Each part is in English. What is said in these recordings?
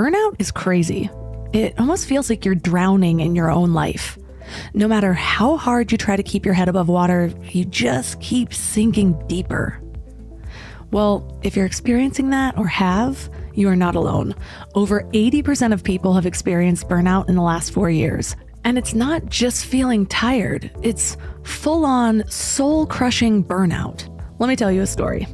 Burnout is crazy. It almost feels like you're drowning in your own life. No matter how hard you try to keep your head above water, you just keep sinking deeper. Well, if you're experiencing that or have, you are not alone. Over 80% of people have experienced burnout in the last 4 years. And it's not just feeling tired, it's full-on soul-crushing burnout. Let me tell you a story.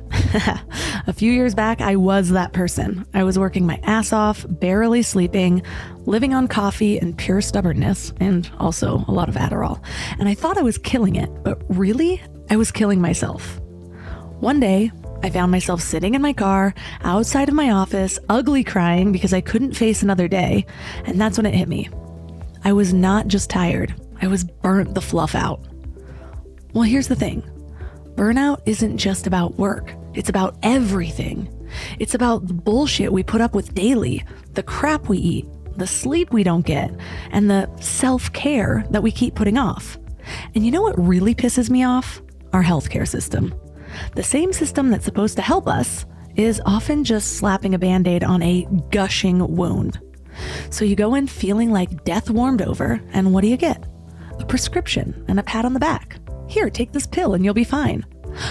A few years back, I was that person. I was working my ass off, barely sleeping, living on coffee and pure stubbornness, and also a lot of Adderall. And I thought I was killing it, but really, I was killing myself. One day, I found myself sitting in my car, outside of my office, ugly crying because I couldn't face another day, and that's when it hit me. I was not just tired, I was burnt the fluff out. Well, here's the thing. Burnout isn't just about work. It's about everything. It's about the bullshit we put up with daily, the crap we eat, the sleep we don't get, and the self-care that we keep putting off. And you know what really pisses me off? Our healthcare system. The same system that's supposed to help us is often just slapping a Band-Aid on a gushing wound. So you go in feeling like death warmed over, and what do you get? A prescription and a pat on the back. Here, take this pill and you'll be fine.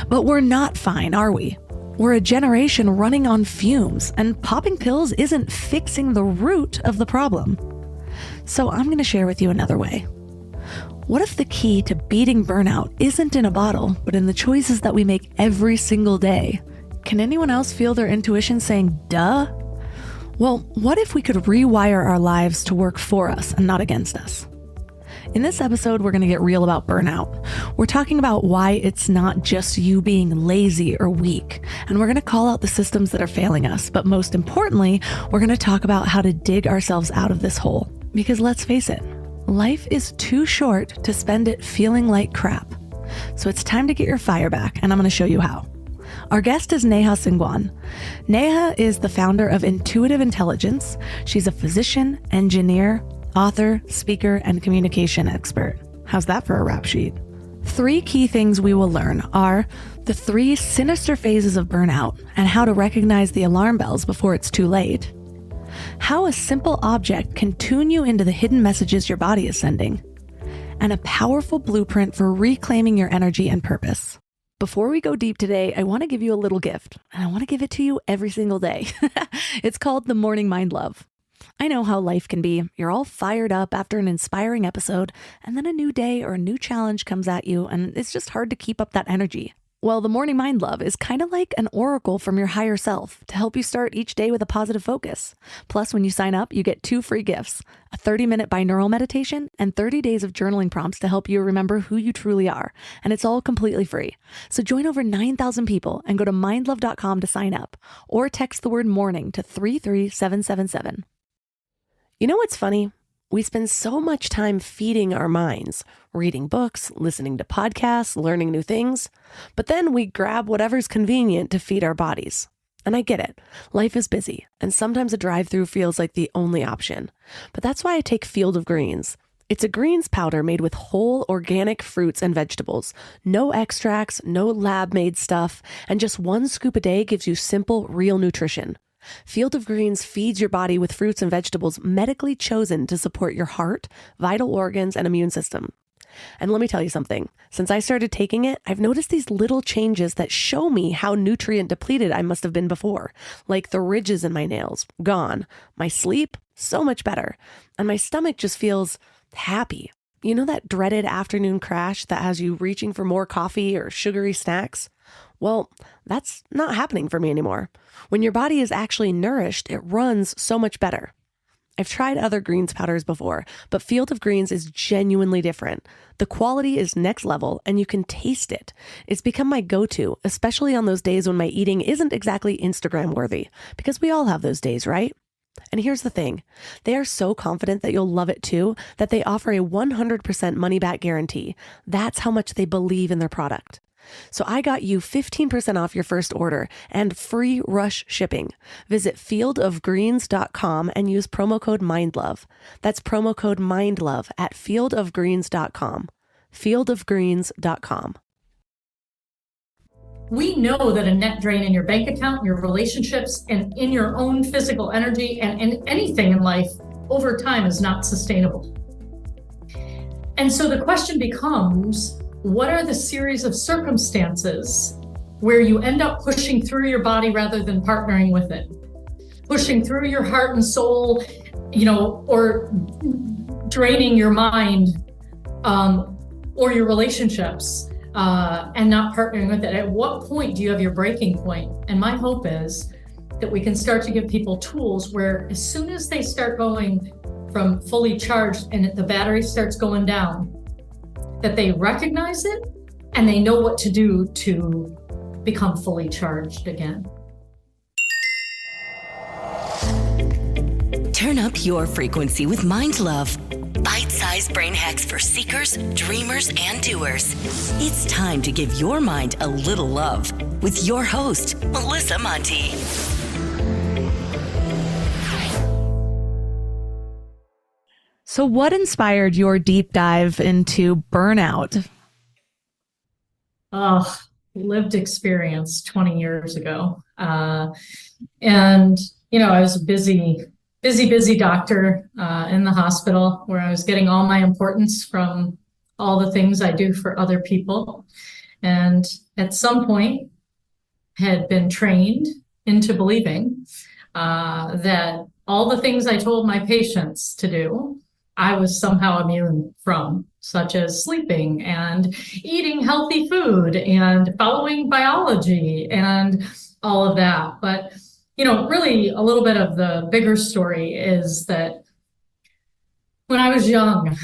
But we're not fine, are we? We're a generation running on fumes, and popping pills isn't fixing the root of the problem. So I'm going to share with you another way. What if the key to beating burnout isn't in a bottle, but in the choices that we make every single day? Can anyone else feel their intuition saying, duh? Well, what if we could rewire our lives to work for us and not against us? In this episode, we're going to get real about burnout. We're talking about why it's not just you being lazy or weak, and we're going to call out the systems that are failing us. But most importantly, we're going to talk about how to dig ourselves out of this hole. Because let's face it, life is too short to spend it feeling like crap. So it's time to get your fire back, and I'm going to show you how. Our guest is Neha Sangwan. Neha is the founder of Intuitive Intelligence. She's a physician, engineer, author, speaker, and communication expert. How's that for a rap sheet? 3 key things we will learn are the 3 sinister phases of burnout and how to recognize the alarm bells before it's too late, how a simple object can tune you into the hidden messages your body is sending, and a powerful blueprint for reclaiming your energy and purpose. Before we go deep today, I want to give you a little gift, and I want to give it to you every single day. It's called the Morning Mind Love. I know how life can be. You're all fired up after an inspiring episode, and then a new day or a new challenge comes at you, and it's just hard to keep up that energy. Well, the Morning Mind Love is kind of like an oracle from your higher self to help you start each day with a positive focus. Plus, when you sign up, you get 2 free gifts, a 30-minute binaural meditation and 30 days of journaling prompts to help you remember who you truly are. And it's all completely free. So join over 9,000 people and go to mindlove.com to sign up, or text the word morning to 33777. You know what's funny? We spend so much time feeding our minds, reading books, listening to podcasts, learning new things, but then we grab whatever's convenient to feed our bodies. And I get it. Life is busy, and sometimes a drive-through feels like the only option. But that's why I take Field of Greens. It's a greens powder made with whole organic fruits and vegetables. No extracts, no lab-made stuff, and just 1 scoop a day gives you simple, real nutrition. Field of Greens feeds your body with fruits and vegetables medically chosen to support your heart, vital organs, and immune system. And let me tell you something. Since I started taking it, I've noticed these little changes that show me how nutrient depleted I must have been before. Like the ridges in my nails, gone. My sleep, so much better. And my stomach just feels happy. You know that dreaded afternoon crash that has you reaching for more coffee or sugary snacks? Well, that's not happening for me anymore. When your body is actually nourished, it runs so much better. I've tried other greens powders before, but Field of Greens is genuinely different. The quality is next level, and you can taste it. It's become my go-to, especially on those days when my eating isn't exactly Instagram worthy, because we all have those days, right? And here's the thing. They are so confident that you'll love it too, that they offer a 100% money-back guarantee. That's how much they believe in their product. So I got you 15% off your first order and free rush shipping. Visit fieldofgreens.com and use promo code MINDLOVE. That's promo code MINDLOVE at fieldofgreens.com. fieldofgreens.com. We know that a net drain in your bank account, your relationships, and in your own physical energy and anything in life over time is not sustainable. And so the question becomes, what are the series of circumstances where you end up pushing through your body rather than partnering with it? Pushing through your heart and soul, or draining your mind, or your relationships, and not partnering with it. At what point do you have your breaking point? And my hope is that we can start to give people tools where as soon as they start going from fully charged and the battery starts going down, that they recognize it and they know what to do to become fully charged again. Turn up your frequency with Mind Love. Bite-sized brain hacks for seekers, dreamers, and doers. It's time to give your mind a little love with your host, Melissa Monti. So what inspired your deep dive into burnout? Oh, lived experience 20 years ago. And, I was a busy doctor in the hospital where I was getting all my importance from all the things I do for other people. And at some point had been trained into believing that all the things I told my patients to do, I was somehow immune from, such as sleeping and eating healthy food and following biology and all of that. But, really a little bit of the bigger story is that when I was young,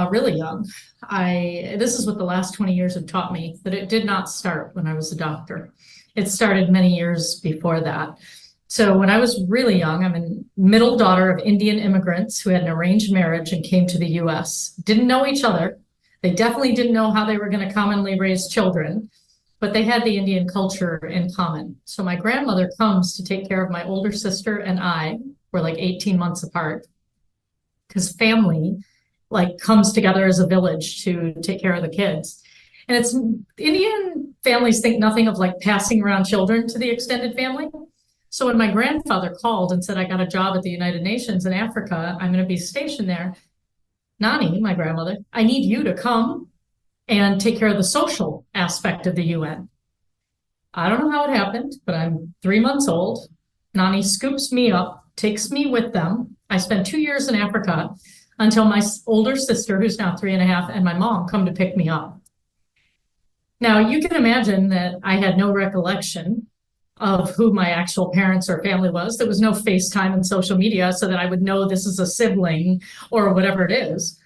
really young, this is what the last 20 years have taught me, that it did not start when I was a doctor. It started many years before that. So when I was really young, I'm a middle daughter of Indian immigrants who had an arranged marriage and came to the US. Didn't know each other. They definitely didn't know how they were going to commonly raise children, but they had the Indian culture in common. So my grandmother comes to take care of my older sister and I. We're like 18 months apart because family comes together as a village to take care of the kids. And it's Indian families think nothing of passing around children to the extended family. So when my grandfather called and said, I got a job at the United Nations in Africa, I'm going to be stationed there. Nani, my grandmother, I need you to come and take care of the social aspect of the UN. I don't know how it happened, but I'm 3 months old. Nani scoops me up, takes me with them. I spent 2 years in Africa until my older sister, who's now 3.5, and my mom come to pick me up. Now, you can imagine that I had no recollection of who my actual parents or family was. There was no FaceTime and social media so that I would know this is a sibling or whatever it is.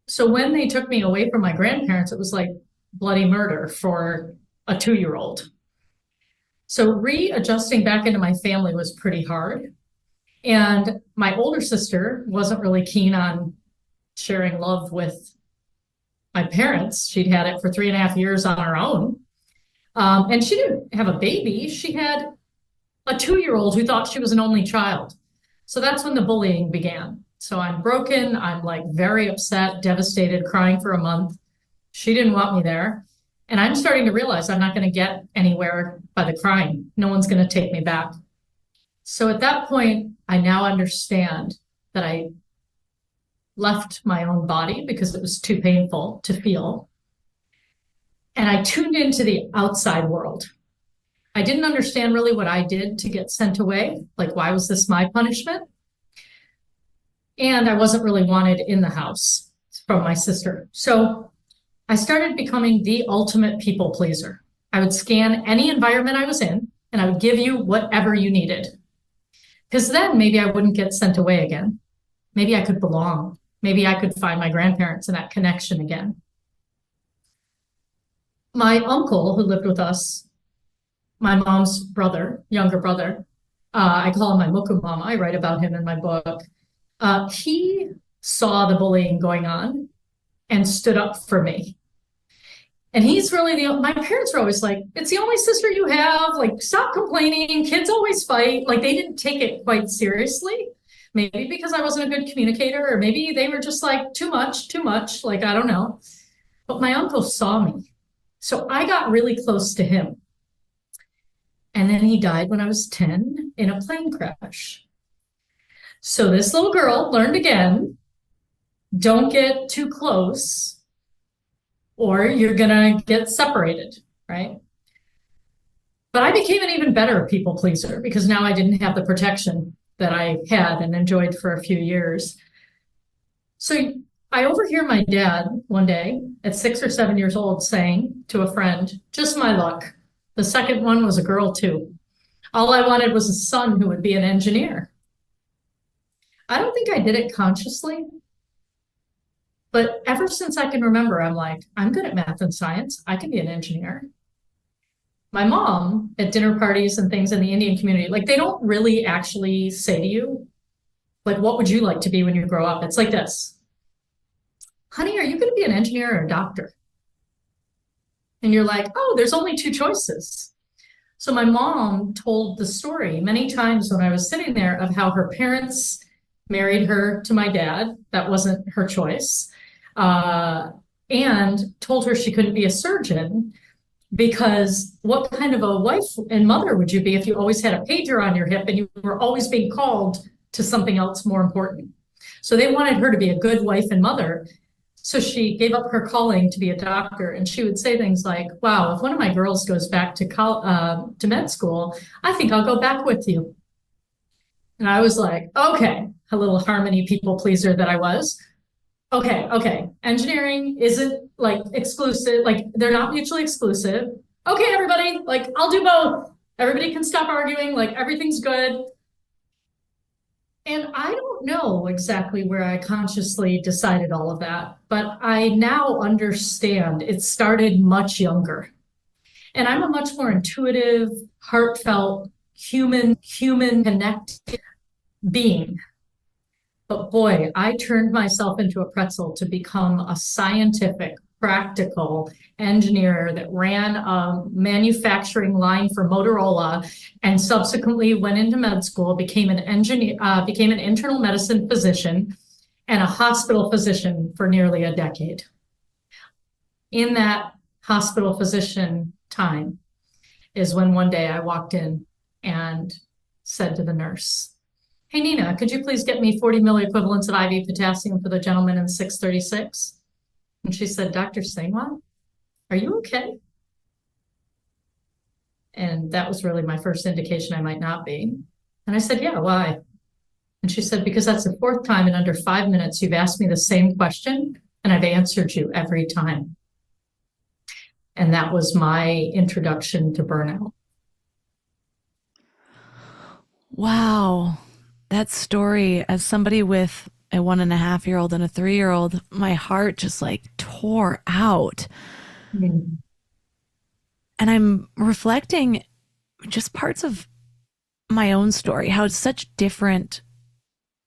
So when they took me away from my grandparents, it was like bloody murder for a 2-year-old. So readjusting back into my family was pretty hard. And my older sister wasn't really keen on sharing love with my parents. She'd had it for 3.5 years on her own. And she didn't have a baby. She had a 2-year-old who thought she was an only child. So that's when the bullying began. So I'm broken. I'm very upset, devastated, crying for a month. She didn't want me there. And I'm starting to realize I'm not going to get anywhere by the crying. No one's going to take me back. So at that point, I now understand that I left my own body because it was too painful to feel. And I tuned into the outside world. I didn't understand really what I did to get sent away. Why was this my punishment? And I wasn't really wanted in the house from my sister. So I started becoming the ultimate people pleaser. I would scan any environment I was in, and I would give you whatever you needed. Because then maybe I wouldn't get sent away again. Maybe I could belong. Maybe I could find my grandparents and that connection again. My uncle, who lived with us, my mom's brother, younger brother, I call him my muku mama. I write about him in my book. He saw the bullying going on and stood up for me. And he's really my parents were always like, it's the only sister you have, stop complaining, kids always fight. They didn't take it quite seriously. Maybe because I wasn't a good communicator, or maybe they were just too much, I don't know. But my uncle saw me. So I got really close to him. And then he died when I was 10 in a plane crash. So this little girl learned again, don't get too close or you're going to get separated, right? But I became an even better people pleaser because now I didn't have the protection that I had and enjoyed for a few years. So I overhear my dad one day at 6 or 7 years old saying to a friend, just my luck. The second one was a girl too. All I wanted was a son who would be an engineer. I don't think I did it consciously, but ever since I can remember, I'm like, I'm good at math and science. I can be an engineer. My mom at dinner parties and things in the Indian community, like they don't really actually say to you, like, what would you like to be when you grow up? It's like this. Honey, are you going to be an engineer or a doctor? And you're like, oh, there's only two choices. So my mom told the story many times when I was sitting there of how her parents married her to my dad. That wasn't her choice. And told her she couldn't be a surgeon because what kind of a wife and mother would you be if you always had a pager on your hip and you were always being called to something else more important? So they wanted her to be a good wife and mother. So she gave up her calling to be a doctor, and she would say things like, wow, if one of my girls goes back to med school, I think I'll go back with you. And I was like, okay, a little harmony people pleaser that I was. Okay. Engineering isn't like exclusive, like they're not mutually exclusive. Okay, everybody, like I'll do both. Everybody can stop arguing, like everything's good. And I don't know exactly where I consciously decided all of that, but I now understand it started much younger. And I'm a much more intuitive, heartfelt, human connected being. But boy, I turned myself into a pretzel to become a scientific, practical engineer that ran a manufacturing line for Motorola and subsequently went into med school, became an internal medicine physician and a hospital physician for nearly a decade. In that hospital physician time is when one day I walked in and said to the nurse, hey, Nina, could you please get me 40 milliequivalents of IV potassium for the gentleman in 636? And she said, Dr. Sangwan, are you okay? And that was really my first indication I might not be. And I said, yeah, why? And she said, because that's the fourth time in under 5 minutes you've asked me the same question, and I've answered you every time. And that was my introduction to burnout. Wow. That story, as somebody with a 1.5-year-old and a 3-year-old, my heart just like tore out. Mm. And I'm reflecting just parts of my own story, how such different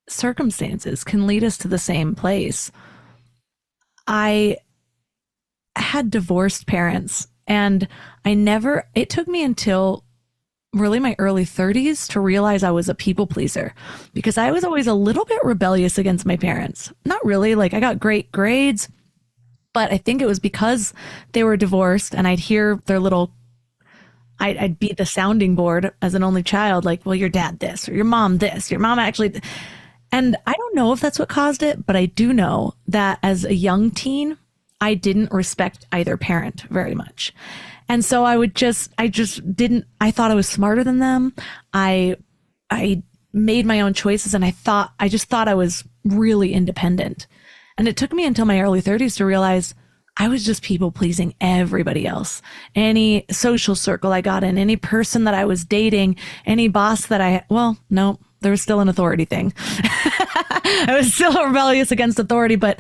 circumstances can lead us to the same place. I had divorced parents, and it took me until really my early 30s to realize I was a people pleaser, because I was always a little bit rebellious against my parents. Not really, like I got great grades, but I think it was because they were divorced and I'd hear their I'd be the sounding board as an only child, like, well, your dad this, or your mom this, your mom actually. And I don't know if that's what caused it, but I do know that as a young teen, I didn't respect either parent very much. And so I thought I was smarter than them. I made my own choices, and I just thought I was really independent. And it took me until my early 30s to realize I was just people pleasing everybody else. Any social circle I got in, any person that I was dating, any boss that no, there was still an authority thing. I was still rebellious against authority, but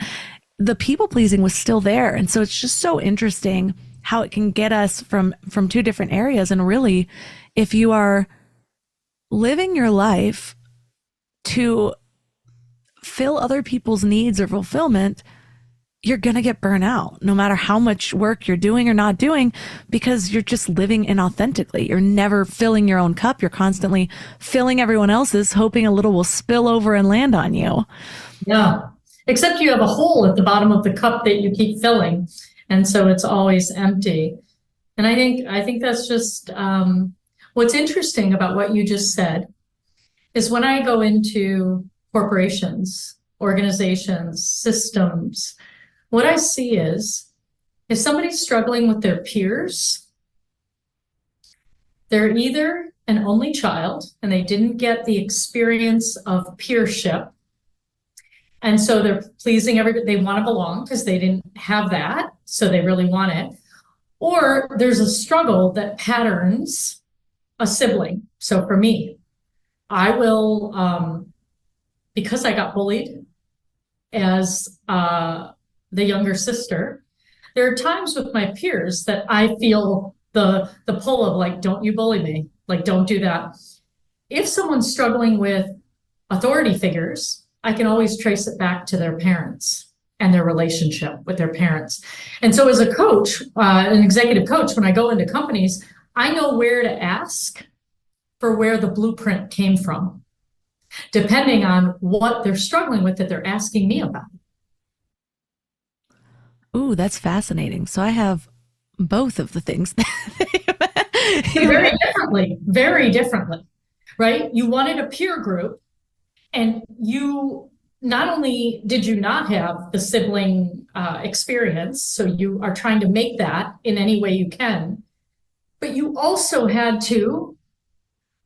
the people pleasing was still there. And so it's just so interesting how it can get us from two different areas. And really, if you are living your life to fill other people's needs or fulfillment, you're going to get burnt out no matter how much work you're doing or not doing, because you're just living inauthentically. You're never filling your own cup. You're constantly filling everyone else's, hoping a little will spill over and land on you. Yeah, except you have a hole at the bottom of the cup that you keep filling. And so it's always empty. And I think that's just, well, What's interesting about what you just said is when I go into corporations, organizations, systems, what I see is if somebody's struggling with their peers, they're either an only child and they didn't get the experience of peership. And so they're pleasing everybody. They want to belong because they didn't have that. So they really want it. Or there's a struggle that patterns a sibling. So for me, I will, because I got bullied as the younger sister, there are times with my peers that I feel the pull of like, don't you bully me, like, don't do that. If someone's struggling with authority figures, I can always trace it back to their parents and their relationship with their parents. And so as a coach, an executive coach, when I go into companies, I know where to ask for where the blueprint came from, depending on what they're struggling with that they're asking me about. Ooh, that's fascinating. So I have both of the things. Very differently, right? You wanted a peer group, and you not only did you not have the sibling experience, so you are trying to make that in any way you can, but you also had to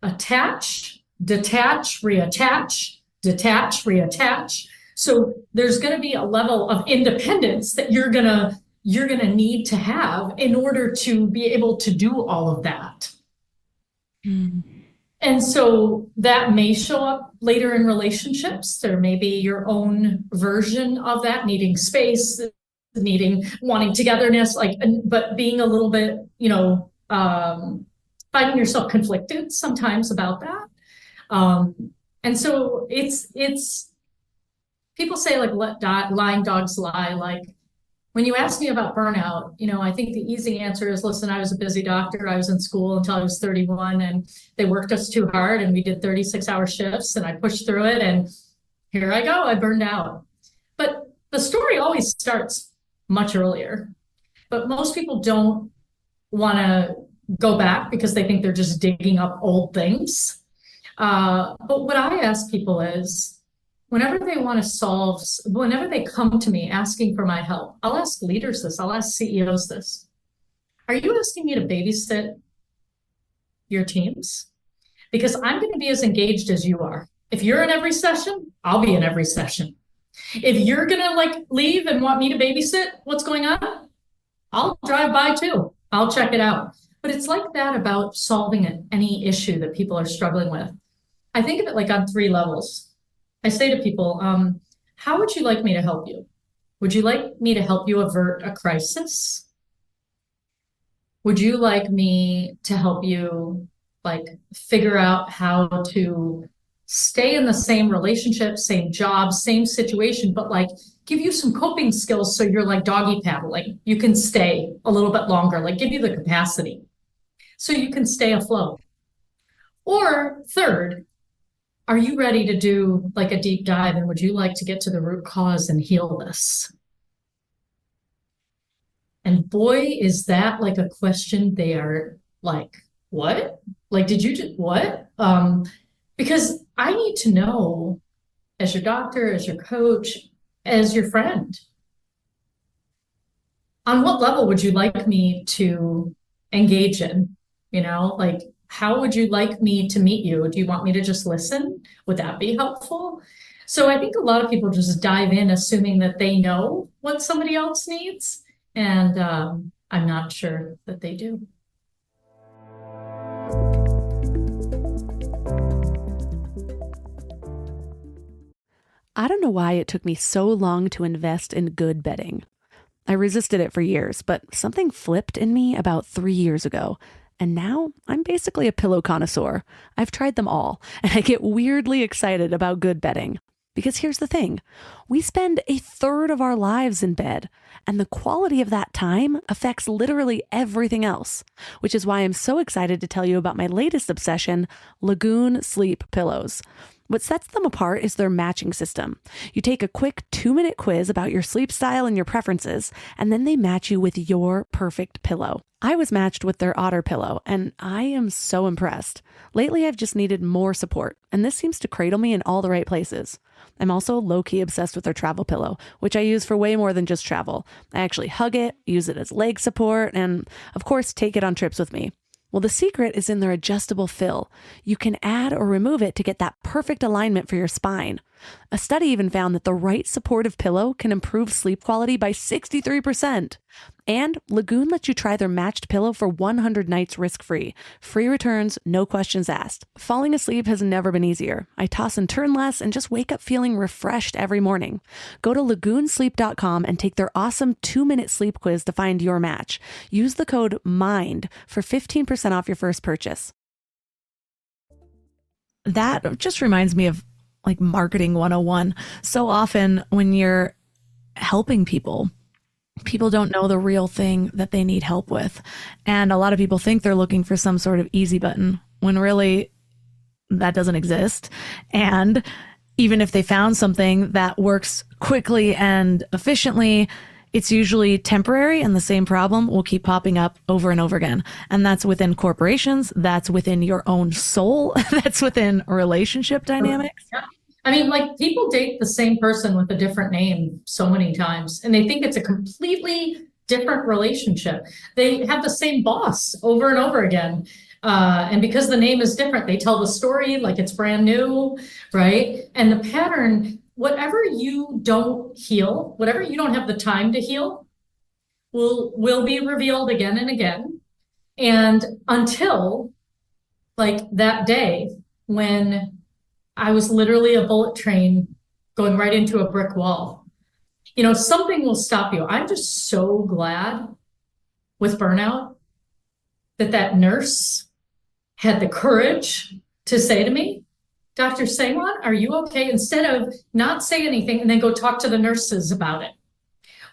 attach, detach, reattach, detach, reattach. So there's going to be a level of independence that you're going to need to have in order to be able to do all of that. Mm. And so that may show up later in relationships. There may be your own version of that, needing space, wanting togetherness, but being a little bit, finding yourself conflicted sometimes about that. And so it's people say like, lying dogs lie. Like when you ask me about burnout, I think the easy answer is, listen, I was a busy doctor. I was in school until I was 31 and they worked us too hard and we did 36-hour shifts and I pushed through it and here I go, I burned out. But the story always starts much earlier. But most people don't want to go back because they think they're just digging up old things. But what I ask people is, whenever they come to me asking for my help, I'll ask leaders this, I'll ask CEOs this. Are you asking me to babysit your teams? Because I'm going to be as engaged as you are. If you're in every session, I'll be in every session. If you're going to leave and want me to babysit what's going on, I'll drive by too. I'll check it out. But it's like that about solving any issue that people are struggling with. I think of it like on 3 levels. I say to people, how would you like me to help you? Would you like me to help you avert a crisis? Would you like me to help you figure out how to stay in the same relationship, same job, same situation, but give you some coping skills so you're like doggy paddle, you can stay a little bit longer, give you the capacity so you can stay afloat? Or third, are you ready to do a deep dive, and would you like to get to the root cause and heal this? And boy, is that a question they are what? Did you just, what? Because I need to know, as your doctor, as your coach, as your friend, on what level would you like me to engage in? How would you like me to meet you? Do you want me to just listen? Would that be helpful? So I think a lot of people just dive in assuming that they know what somebody else needs. And I'm not sure that they do. I don't know why it took me so long to invest in good bedding. I resisted it for years, but something flipped in me about 3 years ago. And now I'm basically a pillow connoisseur. I've tried them all, and I get weirdly excited about good bedding. Because here's the thing, we spend 1/3 of our lives in bed, and the quality of that time affects literally everything else, which is why I'm so excited to tell you about my latest obsession, Lagoon Sleep Pillows. What sets them apart is their matching system. You take a quick 2-minute quiz about your sleep style and your preferences, and then they match you with your perfect pillow. I was matched with their Otter pillow, and I am so impressed. Lately, I've just needed more support, and this seems to cradle me in all the right places. I'm also low-key obsessed with their travel pillow, which I use for way more than just travel. I actually hug it, use it as leg support, and of course, take it on trips with me. Well, the secret is in their adjustable fill. You can add or remove it to get that perfect alignment for your spine. A study even found that the right supportive pillow can improve sleep quality by 63%. And Lagoon lets you try their matched pillow for 100 nights risk-free. Free returns, no questions asked. Falling asleep has never been easier. I toss and turn less and just wake up feeling refreshed every morning. Go to lagoonsleep.com and take their awesome 2-minute sleep quiz to find your match. Use the code MIND for 15% off your first purchase. That just reminds me of like marketing 101. So often when you're helping people don't know the real thing that they need help with. And a lot of people think they're looking for some sort of easy button when really that doesn't exist. And even if they found something that works quickly and efficiently, it's usually temporary and the same problem will keep popping up over and over again. And that's within corporations, that's within your own soul, that's within relationship dynamics. Yeah. I mean, like people date the same person with a different name so many times, and they think it's a completely different relationship. They have the same boss over and over again. And because the name is different, they tell the story like it's brand new, right? And the pattern, whatever you don't heal, whatever you don't have the time to heal, will be revealed again and again. And until like that day when I was literally a bullet train going right into a brick wall. You know, something will stop you. I'm just so glad with Burnout that nurse had the courage to say to me, Dr. Sangwan, are you okay? Instead of not say anything and then go talk to the nurses about it.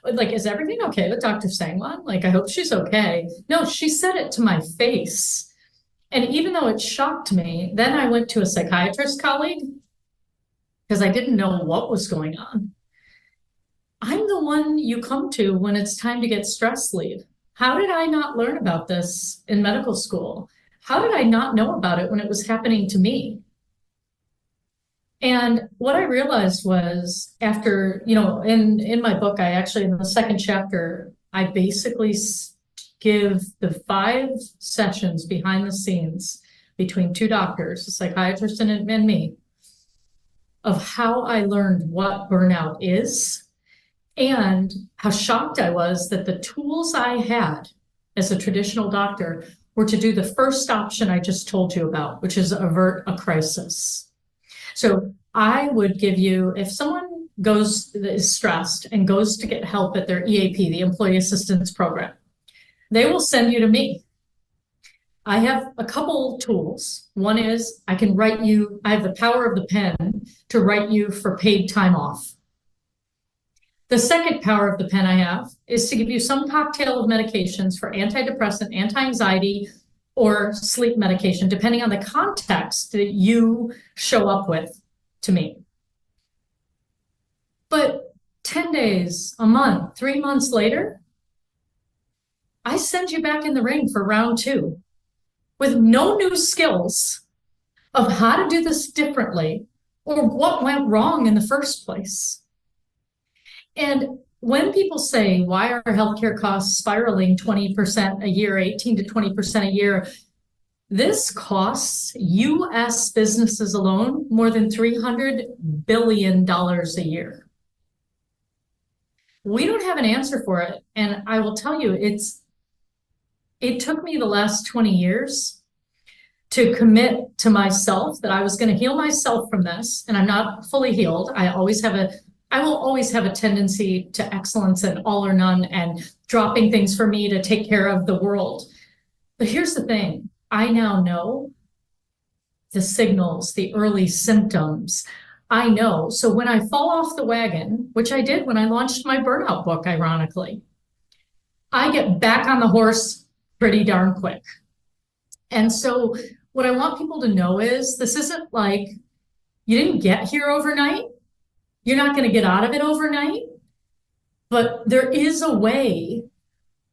Like, is everything okay with Dr. Sangwan? Like, I hope she's okay. No, she said it to my face. And even though it shocked me, then I went to a psychiatrist colleague because I didn't know what was going on. I'm the one you come to when it's time to get stress leave. How did I not learn about this in medical school? How did I not know about it when it was happening to me? And what I realized was after, you know, in my book, I actually, in the second chapter, I basically give the 5 sessions behind the scenes between 2 doctors, a psychiatrist and me, of how I learned what burnout is and how shocked I was that the tools I had as a traditional doctor were to do the first option I just told you about, which is avert a crisis. So I would give you, if someone is stressed and goes to get help at their EAP, the Employee Assistance Program, they will send you to me. I have a couple tools. One is I can write you, I have the power of the pen to write you for paid time off. The second power of the pen I have is to give you some cocktail of medications for antidepressant, anti-anxiety, or sleep medication, depending on the context that you show up with to me. But 10 days, a month, 3 months later, I send you back in the ring for round 2 with no new skills of how to do this differently or what went wrong in the first place. And when people say, why are healthcare costs spiraling 20% a year, 18 to 20% a year? This costs US businesses alone more than $300 billion a year. We don't have an answer for it. And I will tell you, it took me the last 20 years to commit to myself that I was going to heal myself from this. And I'm not fully healed. I will always have a tendency to excellence and all or none and dropping things for me to take care of the world. But here's the thing. I now know the signals, the early symptoms. I know. So when I fall off the wagon, which I did when I launched my Burnout book, ironically, I get back on the horse pretty darn quick. And so what I want people to know is this isn't like you didn't get here overnight. You're not going to get out of it overnight. But there is a way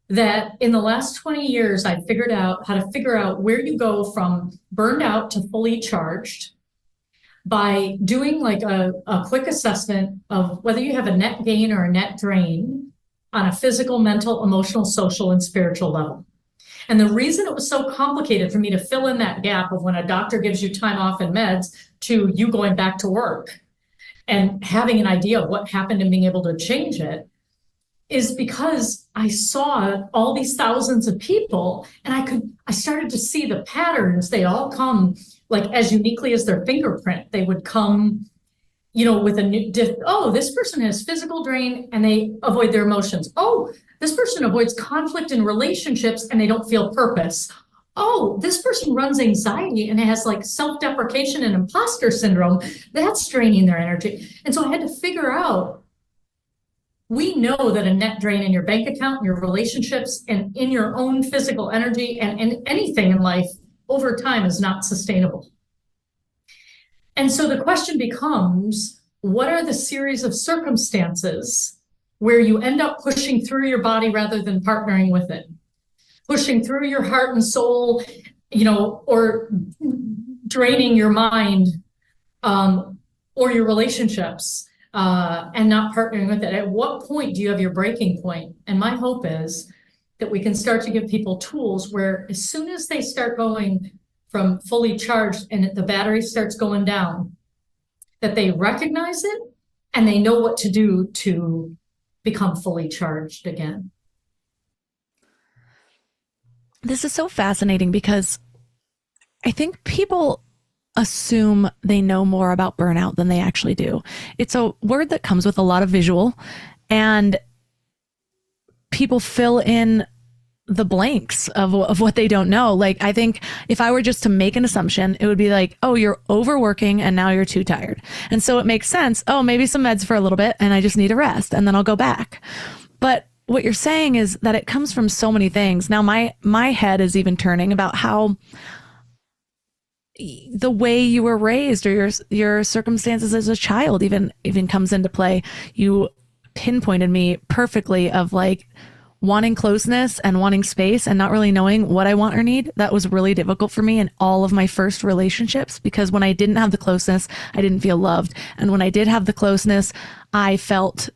that in the last 20 years, I figured out how to figure out where you go from burned out to fully charged by doing like a quick assessment of whether you have a net gain or a net drain on a physical, mental, emotional, social, and spiritual level. And the reason it was so complicated for me to fill in that gap of when a doctor gives you time off and meds to you going back to work and having an idea of what happened and being able to change it is because I saw all these thousands of people and I started to see the patterns. They all come like as uniquely as their fingerprint. They would come, with a new, this person has physical drain and they avoid their emotions. Oh, this person avoids conflict in relationships and they don't feel purpose. Oh, this person runs anxiety and has like self-deprecation and imposter syndrome. That's draining their energy. And so I had to figure out, we know that a net drain in your bank account, in your relationships, and in your own physical energy and anything in life over time is not sustainable. And so the question becomes, what are the series of circumstances where you end up pushing through your body rather than partnering with it? Pushing through your heart and soul, or draining your mind, or your relationships, and not partnering with it. At what point do you have your breaking point? And my hope is that we can start to give people tools where as soon as they start going from fully charged and the battery starts going down, that they recognize it and they know what to do to become fully charged again. This is so fascinating because I think people assume they know more about burnout than they actually do. It's a word that comes with a lot of visual, and people fill in the blanks of what they don't know. Like, I think if I were just to make an assumption, it would be like, oh, you're overworking and now you're too tired. And so it makes sense. Oh, maybe some meds for a little bit and I just need a rest and then I'll go back. But what you're saying is that it comes from so many things. Now my head is even turning about how the way you were raised or your circumstances as a child even comes into play. You pinpointed me perfectly of like wanting closeness and wanting space and not really knowing what I want or need. That was really difficult for me in all of my first relationships, because when I didn't have the closeness, I didn't feel loved. And when I did have the closeness, I felt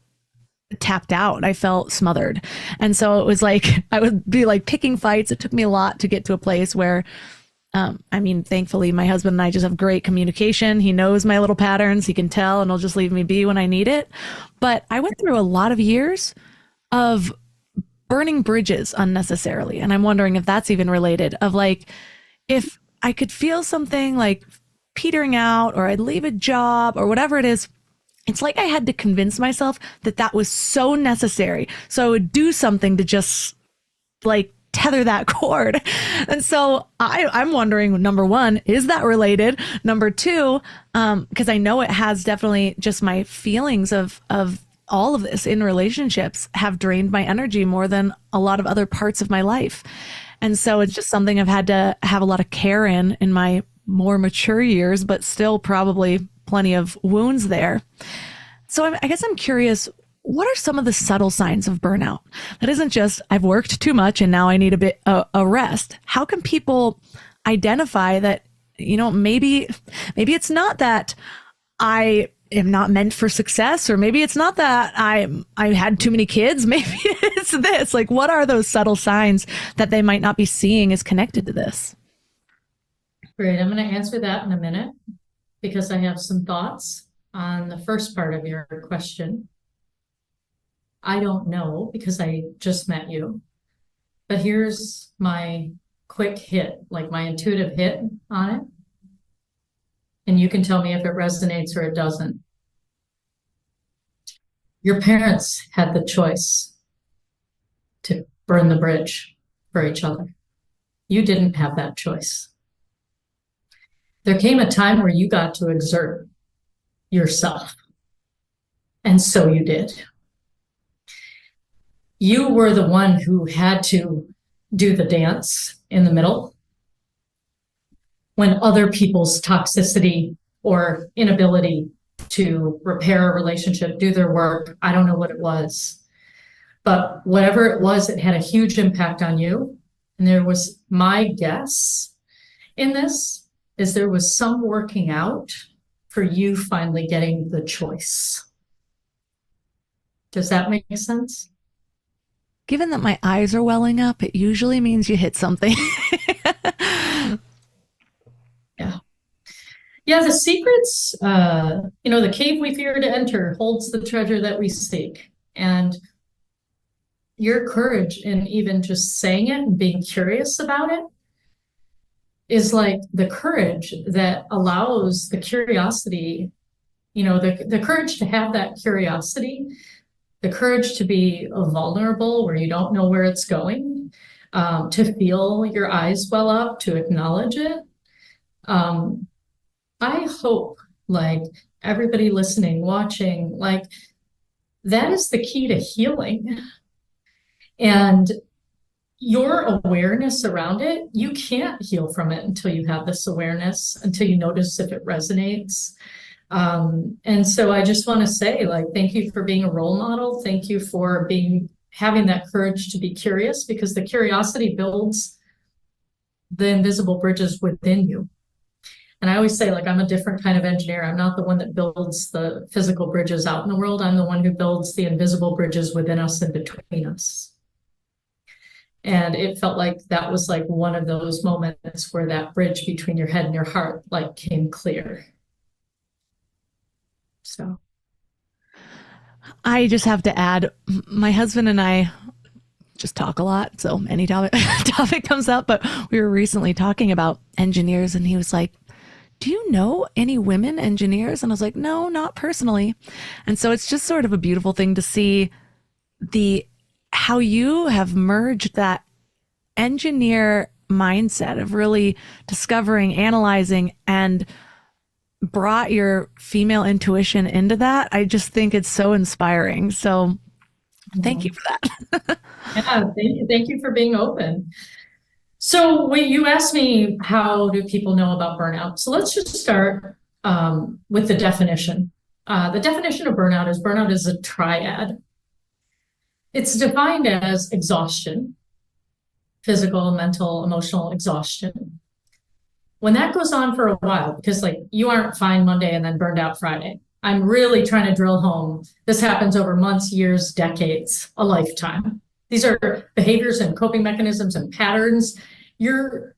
tapped out. I felt smothered. And so it was like, I would be like picking fights. It took me a lot to get to a place where, thankfully my husband and I just have great communication. He knows my little patterns. He can tell and he'll just leave me be when I need it. But I went through a lot of years of burning bridges unnecessarily. And I'm wondering if that's even related, of like, if I could feel something like petering out or I'd leave a job or whatever it is, it's like I had to convince myself that that was so necessary. So I would do something to just like tether that cord. And so I'm wondering, number one, is that related? Number two, because I know it has definitely just my feelings of all of this in relationships have drained my energy more than a lot of other parts of my life. And so it's just something I've had to have a lot of care in my more mature years, but still probably plenty of wounds there. So I guess I'm curious, what are some of the subtle signs of burnout? That isn't just I've worked too much and now I need a rest. How can people identify that, maybe it's not that I am not meant for success, or maybe it's not that I had too many kids. Maybe it's this. Like, what are those subtle signs that they might not be seeing is connected to this? Great. I'm going to answer that in a minute because I have some thoughts on the first part of your question. I don't know because I just met you, but here's my quick hit, like my intuitive hit on it. And you can tell me if it resonates or it doesn't. Your parents had the choice to burn the bridge for each other. You didn't have that choice. There came a time where you got to exert yourself. And so you did. You were the one who had to do the dance in the middle when other people's toxicity or inability to repair a relationship, do their work, I don't know what it was, But whatever it was, it had a huge impact on you. And my guess in this is there was some working out for you finally getting the choice. Does that make sense? Given that my eyes are welling up, it usually means you hit something. Yeah, the secrets, the cave we fear to enter holds the treasure that we seek. And your courage in even just saying it and being curious about it is like the courage that allows the curiosity, the courage to have that curiosity, the courage to be vulnerable where you don't know where it's going, to feel your eyes well up, to acknowledge it. I hope, like, everybody listening, watching, like, that is the key to healing. And your awareness around it, you can't heal from it until you have this awareness, until you notice if it resonates. And so I just want to say, like, thank you for being a role model. Thank you for having that courage to be curious, because the curiosity builds the invisible bridges within you. And I always say, like, I'm a different kind of engineer. I'm not the one that builds the physical bridges out in the world. I'm the one who builds the invisible bridges within us and between us. And it felt like that was like one of those moments where that bridge between your head and your heart, like, came clear. So I just have to add, my husband and I just talk a lot. So any topic comes up, but we were recently talking about engineers, and he was like, do you know any women engineers? And I was like, no, not personally. And so it's just sort of a beautiful thing to see how you have merged that engineer mindset of really discovering, analyzing, and brought your female intuition into that. I just think it's so inspiring. So thank you for that. Yeah, thank you for being open. So when you asked me, how do people know about burnout? So let's just start with the definition. The definition of burnout is a triad. It's defined as exhaustion, physical, mental, emotional exhaustion. When that goes on for a while, because, like, you aren't fine Monday and then burned out Friday. I'm really trying to drill home. This happens over months, years, decades, a lifetime. These are behaviors and coping mechanisms and patterns. Your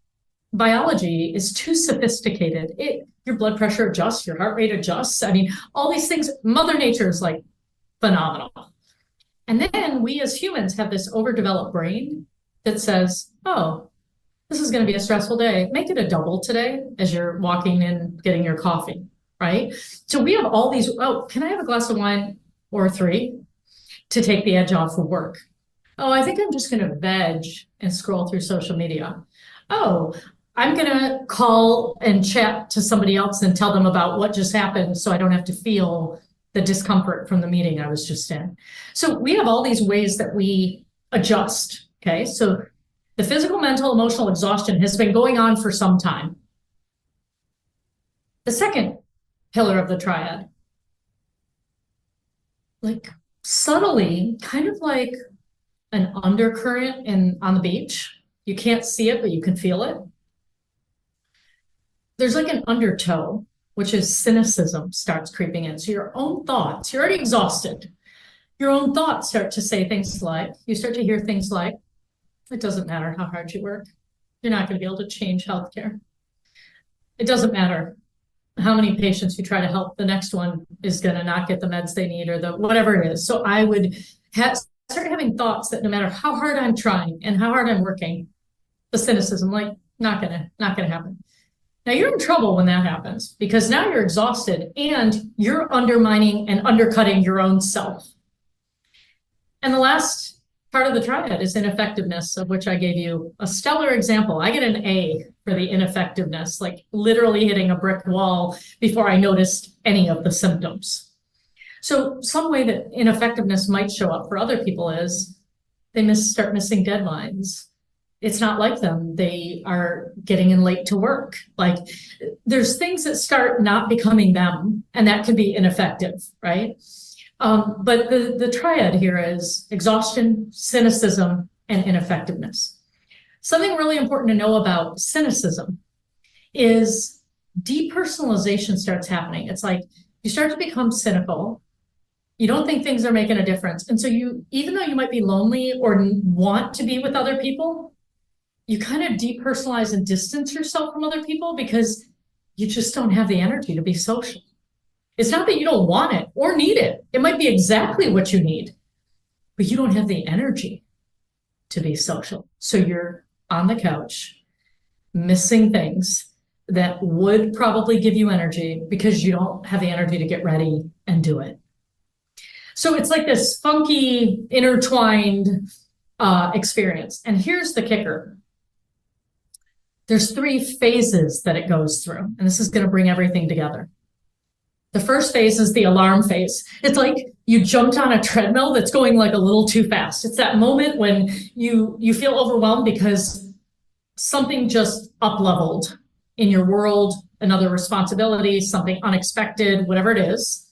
biology is too sophisticated. Your blood pressure adjusts, your heart rate adjusts. I mean, all these things, Mother Nature is, like, phenomenal. And then we as humans have this overdeveloped brain that says, oh, this is going to be a stressful day. Make it a double today as you're walking in, getting your coffee, right? So we have all these, oh, can I have a glass of wine or 3 to take the edge off of work? Oh, I think I'm just going to veg and scroll through social media. Oh, I'm going to call and chat to somebody else and tell them about what just happened so I don't have to feel the discomfort from the meeting I was just in. So we have all these ways that we adjust, okay? So the physical, mental, emotional exhaustion has been going on for some time. The second pillar of the triad, like, subtly, kind of like an undercurrent on the beach. You can't see it, but you can feel it. There's like an undertow, which is cynicism, starts creeping in. So your own thoughts, you're already exhausted. Your own thoughts start to say things like, you start to hear things like, it doesn't matter how hard you work. You're not going to be able to change healthcare. It doesn't matter how many patients you try to help. The next one is going to not get the meds they need, or whatever it is. So I would start having thoughts that no matter how hard I'm trying and how hard I'm working, the cynicism, like, not gonna happen. Now you're in trouble when that happens, because now you're exhausted and you're undermining and undercutting your own self. And the last part of the triad is ineffectiveness, of which I gave you a stellar example. I get an A for the ineffectiveness, like literally hitting a brick wall before I noticed any of the symptoms. So some way that ineffectiveness might show up for other people is they start missing deadlines. It's not like them. They are getting in late to work. Like, there's things that start not becoming them, and that can be ineffective, right? But the triad here is exhaustion, cynicism, and ineffectiveness. Something really important to know about cynicism is depersonalization starts happening. It's like you start to become cynical. You don't think things are making a difference. And so you, even though you might be lonely or want to be with other people, you kind of depersonalize and distance yourself from other people because you just don't have the energy to be social. It's not that you don't want it or need it. It might be exactly what you need, but you don't have the energy to be social. So you're on the couch, missing things that would probably give you energy because you don't have the energy to get ready and do it. So it's like this funky, intertwined experience. And here's the kicker. There's 3 phases that it goes through, and this is going to bring everything together. The first phase is the alarm phase. It's like you jumped on a treadmill that's going like a little too fast. It's that moment when you feel overwhelmed because something just up-leveled in your world, another responsibility, something unexpected, whatever it is.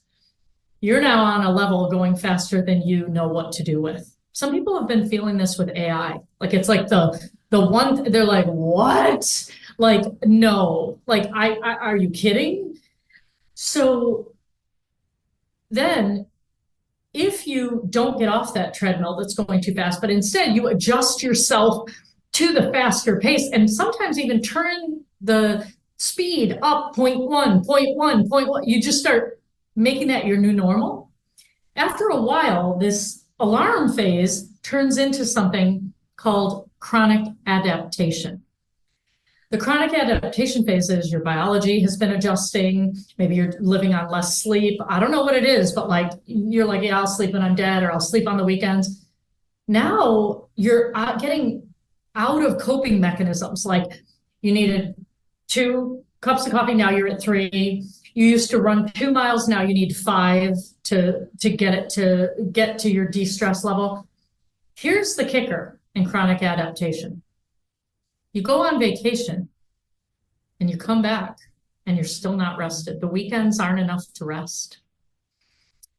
You're now on a level going faster than you know what to do with. Some people have been feeling this with AI. Like it's like the one, they're like, what? Like, no, like, I are you kidding? So then if you don't get off that treadmill that's going too fast, but instead you adjust yourself to the faster pace and sometimes even turn the speed up 0.1, 0.1, 0.1, you just start making that your new normal. After a while, this alarm phase turns into something called chronic adaptation. The chronic adaptation phase is your biology has been adjusting. Maybe you're living on less sleep. I don't know what it is, but like you're like, yeah, I'll sleep when I'm dead, or I'll sleep on the weekends. Now you're getting out of coping mechanisms. Like you needed 2 cups of coffee, now you're at 3. You used to run 2 miles, now you need 5 to get to your de-stress level. Here's the kicker in chronic adaptation. You go on vacation and you come back and you're still not rested. The weekends aren't enough to rest.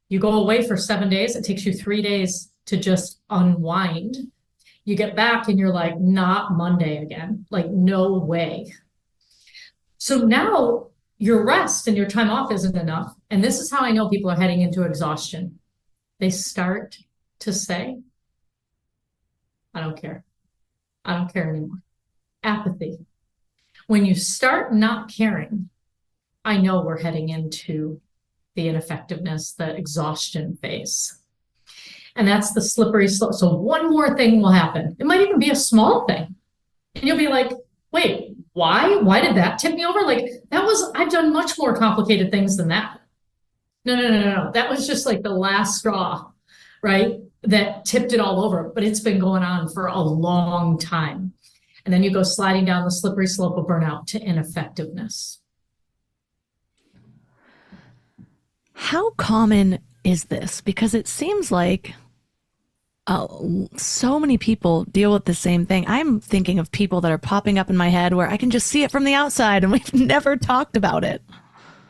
You go away for 7 days, it takes you 3 days to just unwind. You get back and you're like, not Monday again, like no way. So now your rest and your time off isn't enough. And this is how I know people are heading into exhaustion. They start to say, I don't care. I don't care anymore. Apathy. When you start not caring, I know we're heading into the ineffectiveness, the exhaustion phase. And that's the slippery slope. So one more thing will happen. It might even be a small thing. And you'll be like, wait, why? Why did that tip me over? Like I've done much more complicated things than that. No. That was just like the last straw, right? That tipped it all over, but it's been going on for a long time. And then you go sliding down the slippery slope of burnout to ineffectiveness. How common is this? Because it seems like so many people deal with the same thing. I'm thinking of people that are popping up in my head where I can just see it from the outside and we've never talked about it.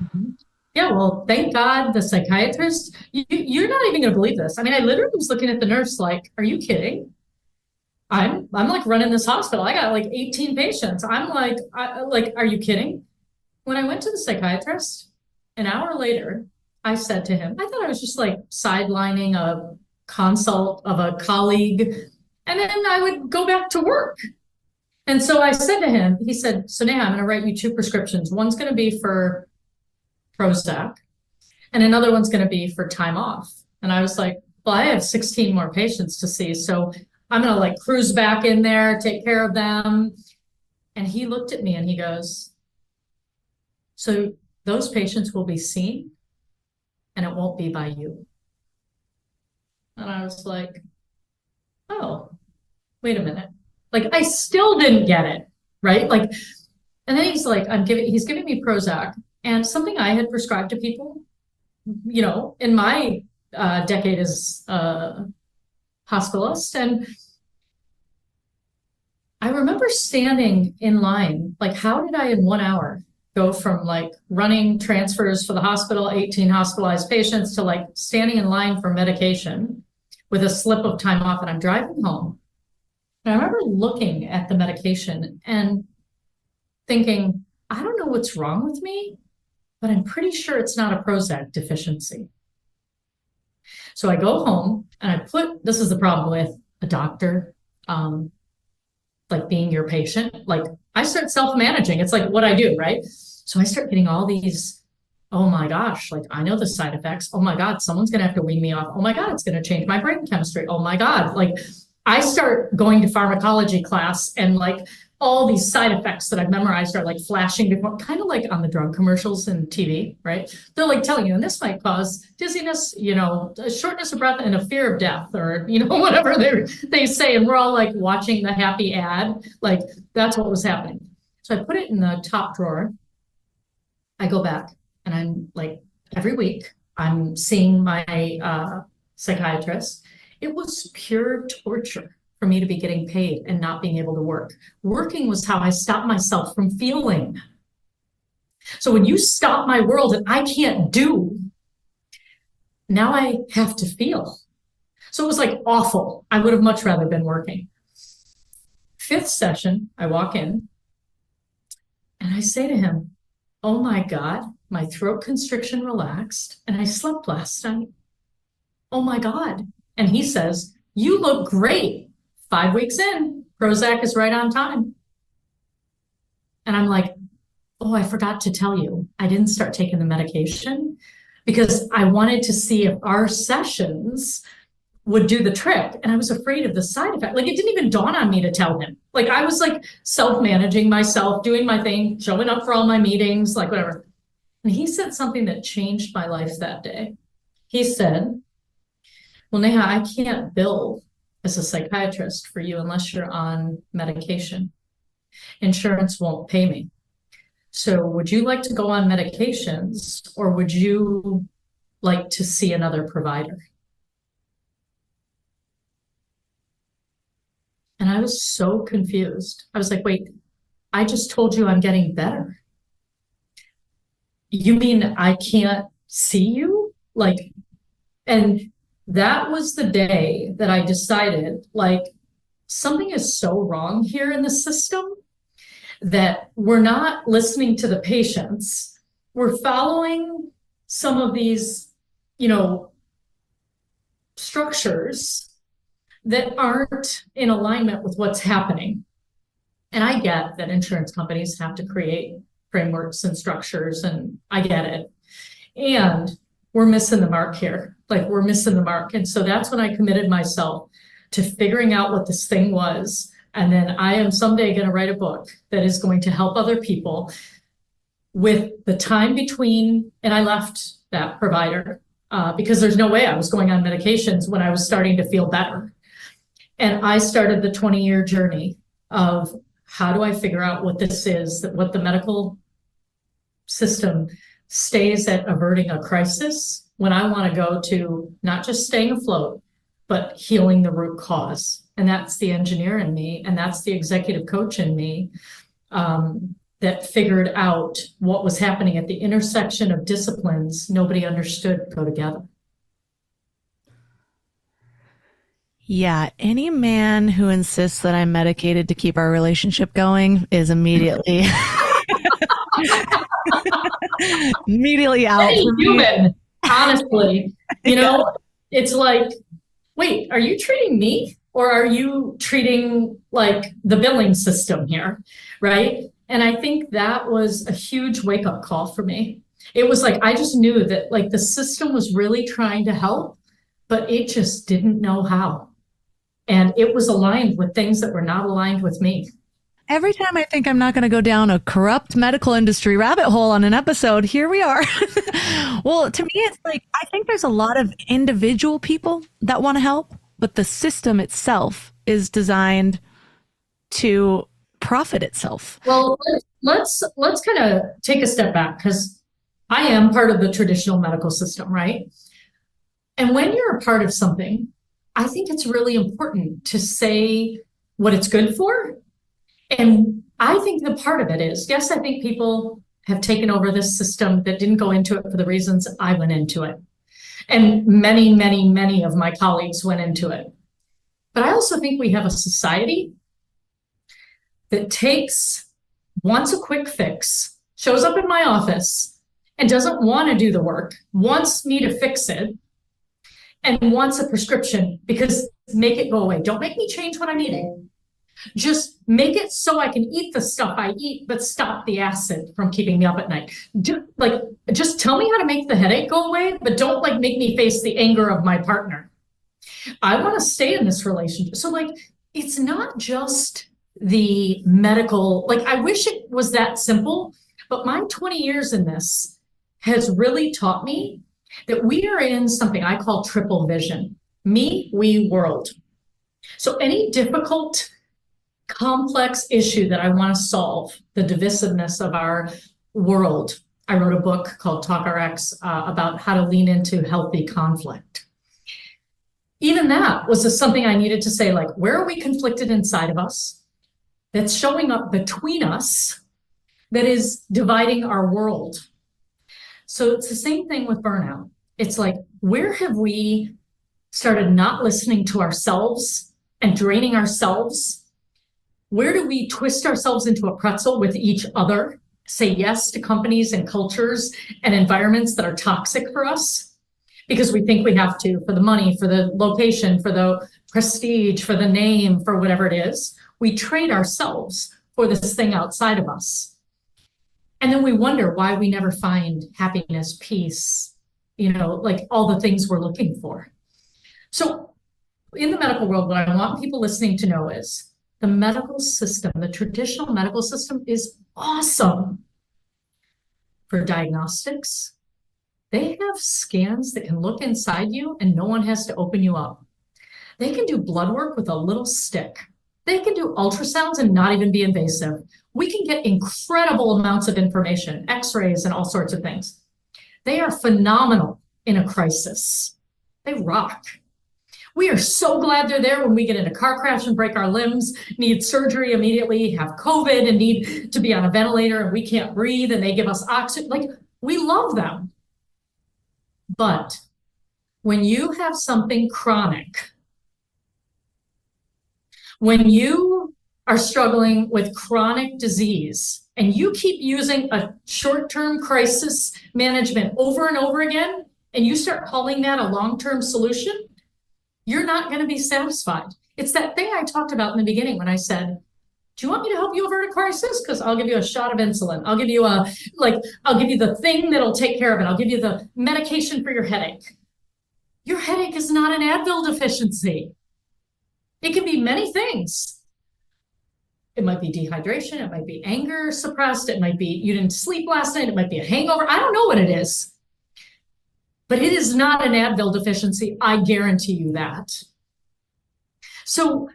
Mm-hmm. Yeah, well, thank God the psychiatrist, you're not even going to believe this. I mean, I literally was looking at the nurse like, are you kidding? I'm like running this hospital. I got like 18 patients. I'm like, are you kidding? When I went to the psychiatrist, an hour later, I said to him, I thought I was just like sidelining a consult of a colleague, and then I would go back to work. And so I said to him, he said, so Neha, I'm going to write you 2 prescriptions. One's going to be for Prozac, and another one's going to be for time off. And I was like, well, I have 16 more patients to see, so I'm going to like cruise back in there, take care of them. And he looked at me and he goes, so those patients will be seen and it won't be by you. And I was like, oh, wait a minute. Like, I still didn't get it, right? Like, and then he's like, he's giving me Prozac, and something I had prescribed to people, you know, in my decade as a hospitalist. And I remember standing in line, like, how did I in 1 hour go from like running transfers for the hospital, 18 hospitalized patients, to like standing in line for medication with a slip of time off. And I'm driving home. And I remember looking at the medication and thinking, I don't know what's wrong with me, but I'm pretty sure it's not a Prozac deficiency. So I go home and this is the problem with a doctor, like being your patient. Like I start self-managing. It's like what I do, right? So I start getting all these, oh my gosh, like I know the side effects. Oh my God, someone's going to have to wean me off. Oh my God, it's going to change my brain chemistry. Oh my God. Like I start going to pharmacology class and like all these side effects that I've memorized are like flashing before, kind of like on the drug commercials and TV, right? They're like telling you, and this might cause dizziness, a shortness of breath and a fear of death, or, whatever they say. And we're all like watching the happy ad. Like that's what was happening. So I put it in the top drawer. I go back and I'm like, every week I'm seeing my psychiatrist. It was pure torture for me to be getting paid and not being able to work. Working was how I stopped myself from feeling. So when you stop my world and I can't do, now I have to feel. So it was like awful. I would have much rather been working. 5th session, I walk in and I say to him, oh my God, my throat constriction relaxed and I slept last night. Oh my God. And he says, you look great. 5 weeks in, Prozac is right on time. And I'm like, oh, I forgot to tell you, I didn't start taking the medication because I wanted to see if our sessions would do the trick. And I was afraid of the side effect. Like it didn't even dawn on me to tell him. Like I was like self-managing myself, doing my thing, showing up for all my meetings, like whatever. And he said something that changed my life that day. He said, well, Neha, I can't bill as a psychiatrist for you unless you're on medication. Insurance won't pay me. So would you like to go on medications or would you like to see another provider? And I was so confused. I was like, wait, I just told you I'm getting better. You mean I can't see you? And that was the day that I decided, like, something is so wrong here in the system that we're not listening to the patients. We're following some of these, structures that aren't in alignment with what's happening. And I get that insurance companies have to create frameworks and structures, and I get it. And we're missing the mark here. Like we're missing the mark. And so that's when I committed myself to figuring out what this thing was. And then I am someday going to write a book that is going to help other people with the time between, and I left that provider because there's no way I was going on medications when I was starting to feel better. And I started the 20-year journey of how do I figure out what this is, what the medical system stays at averting a crisis when I want to go to not just staying afloat, but healing the root cause. And that's the engineer in me, and that's the executive coach in me that figured out what was happening at the intersection of disciplines nobody understood go together. Yeah, any man who insists that I'm medicated to keep our relationship going is immediately immediately out. Any human, honestly, it's like, wait, are you treating me or are you treating like the billing system here, right? And I think that was a huge wake-up call for me. It was like, I just knew that like the system was really trying to help, but it just didn't know how. And it was aligned with things that were not aligned with me. Every time I think I'm not going to go down a corrupt medical industry rabbit hole on an episode, here we are. Well, to me, it's like, I think there's a lot of individual people that want to help, but the system itself is designed to profit itself. Well, let's kind of take a step back because I am part of the traditional medical system, right? And when you're a part of something, I think it's really important to say what it's good for. And I think the part of it is, yes, I think people have taken over this system that didn't go into it for the reasons I went into it. And many, many, many of my colleagues went into it. But I also think we have a society that wants a quick fix, shows up in my office and doesn't want to do the work, wants me to fix it, and wants a prescription because make it go away. Don't make me change what I'm eating. Just make it so I can eat the stuff I eat, but stop the acid from keeping me up at night. Just tell me how to make the headache go away, but don't make me face the anger of my partner. I want to stay in this relationship. So it's not just the medical, I wish it was that simple, but my 20 years in this has really taught me that we are in something I call triple vision: me, we, world. So any difficult, complex issue that I want to solve, the divisiveness of our world, I wrote a book called Talk RX about how to lean into healthy conflict. Even that was something I needed to say, where are we conflicted inside of us that's showing up between us that is dividing our world? So it's the same thing with burnout. It's where have we started not listening to ourselves and draining ourselves? Where do we twist ourselves into a pretzel with each other, say yes to companies and cultures and environments that are toxic for us because we think we have to, for the money, for the location, for the prestige, for the name, for whatever it is? We trade ourselves for this thing outside of us. And then we wonder why we never find happiness, peace, all the things we're looking for. So in the medical world, what I want people listening to know is the medical system, the traditional medical system, is awesome for diagnostics. They have scans that can look inside you and no one has to open you up. They can do blood work with a little stick. They can do ultrasounds and not even be invasive. We can get incredible amounts of information, x-rays and all sorts of things. They are phenomenal in a crisis. They rock. We are so glad they're there when we get in a car crash and break our limbs, need surgery immediately, have COVID and need to be on a ventilator and we can't breathe and they give us oxygen. We love them. But when you have something chronic, when you are struggling with chronic disease and you keep using a short-term crisis management over and over again, and you start calling that a long-term solution, you're not going to be satisfied. It's that thing I talked about in the beginning when I said, do you want me to help you avert a crisis? Because I'll give you a shot of insulin. I'll give you I'll give you the thing that'll take care of it. I'll give you the medication for your headache. Your headache is not an Advil deficiency. It can be many things. It might be dehydration. It might be anger suppressed. It might be you didn't sleep last night. It might be a hangover. I don't know what it is. But it is not an Advil deficiency. I guarantee you that. So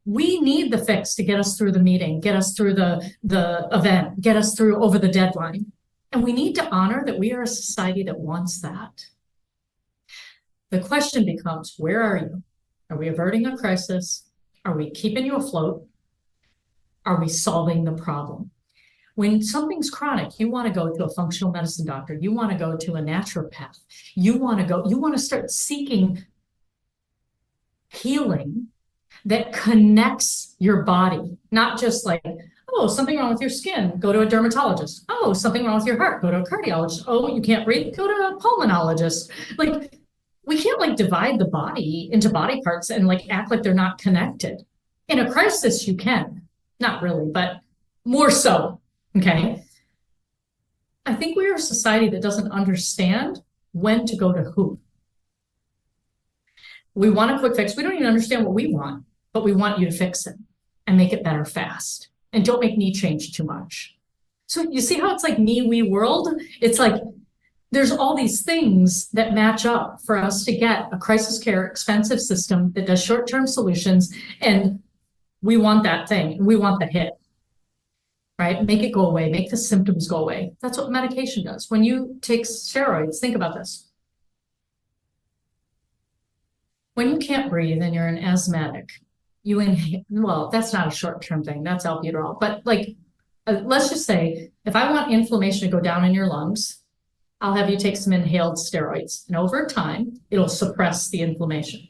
we need the fix to get us through the meeting, get us through the event, get us through over the deadline. And we need to honor that we are a society that wants that. The question becomes, where are you? Are we averting a crisis? Are we keeping you afloat? Are we solving the problem? When something's chronic, you want to go to a functional medicine doctor. You want to go to a naturopath. You want to start seeking healing that connects your body, not just oh, something wrong with your skin, go to a dermatologist. Oh, something wrong with your heart, go to a cardiologist. Oh, you can't breathe, go to a pulmonologist. We can't divide the body into body parts and act like they're not connected. In a crisis, you can. Not really, but more so. Okay. I think we are a society that doesn't understand when to go to who. We want a quick fix. We don't even understand what we want, but we want you to fix it and make it better fast. And don't make me change too much. So you see how it's me, we, world? It's there's all these things that match up for us to get a crisis care expensive system that does short-term solutions. And we want that thing. We want the hit. Right? Make it go away. Make the symptoms go away. That's what medication does. When you take steroids, think about this. When you can't breathe and you're an asthmatic, you inhale. Well, that's not a short-term thing. That's albuterol. But let's just say, if I want inflammation to go down in your lungs, I'll have you take some inhaled steroids. And over time, it'll suppress the inflammation.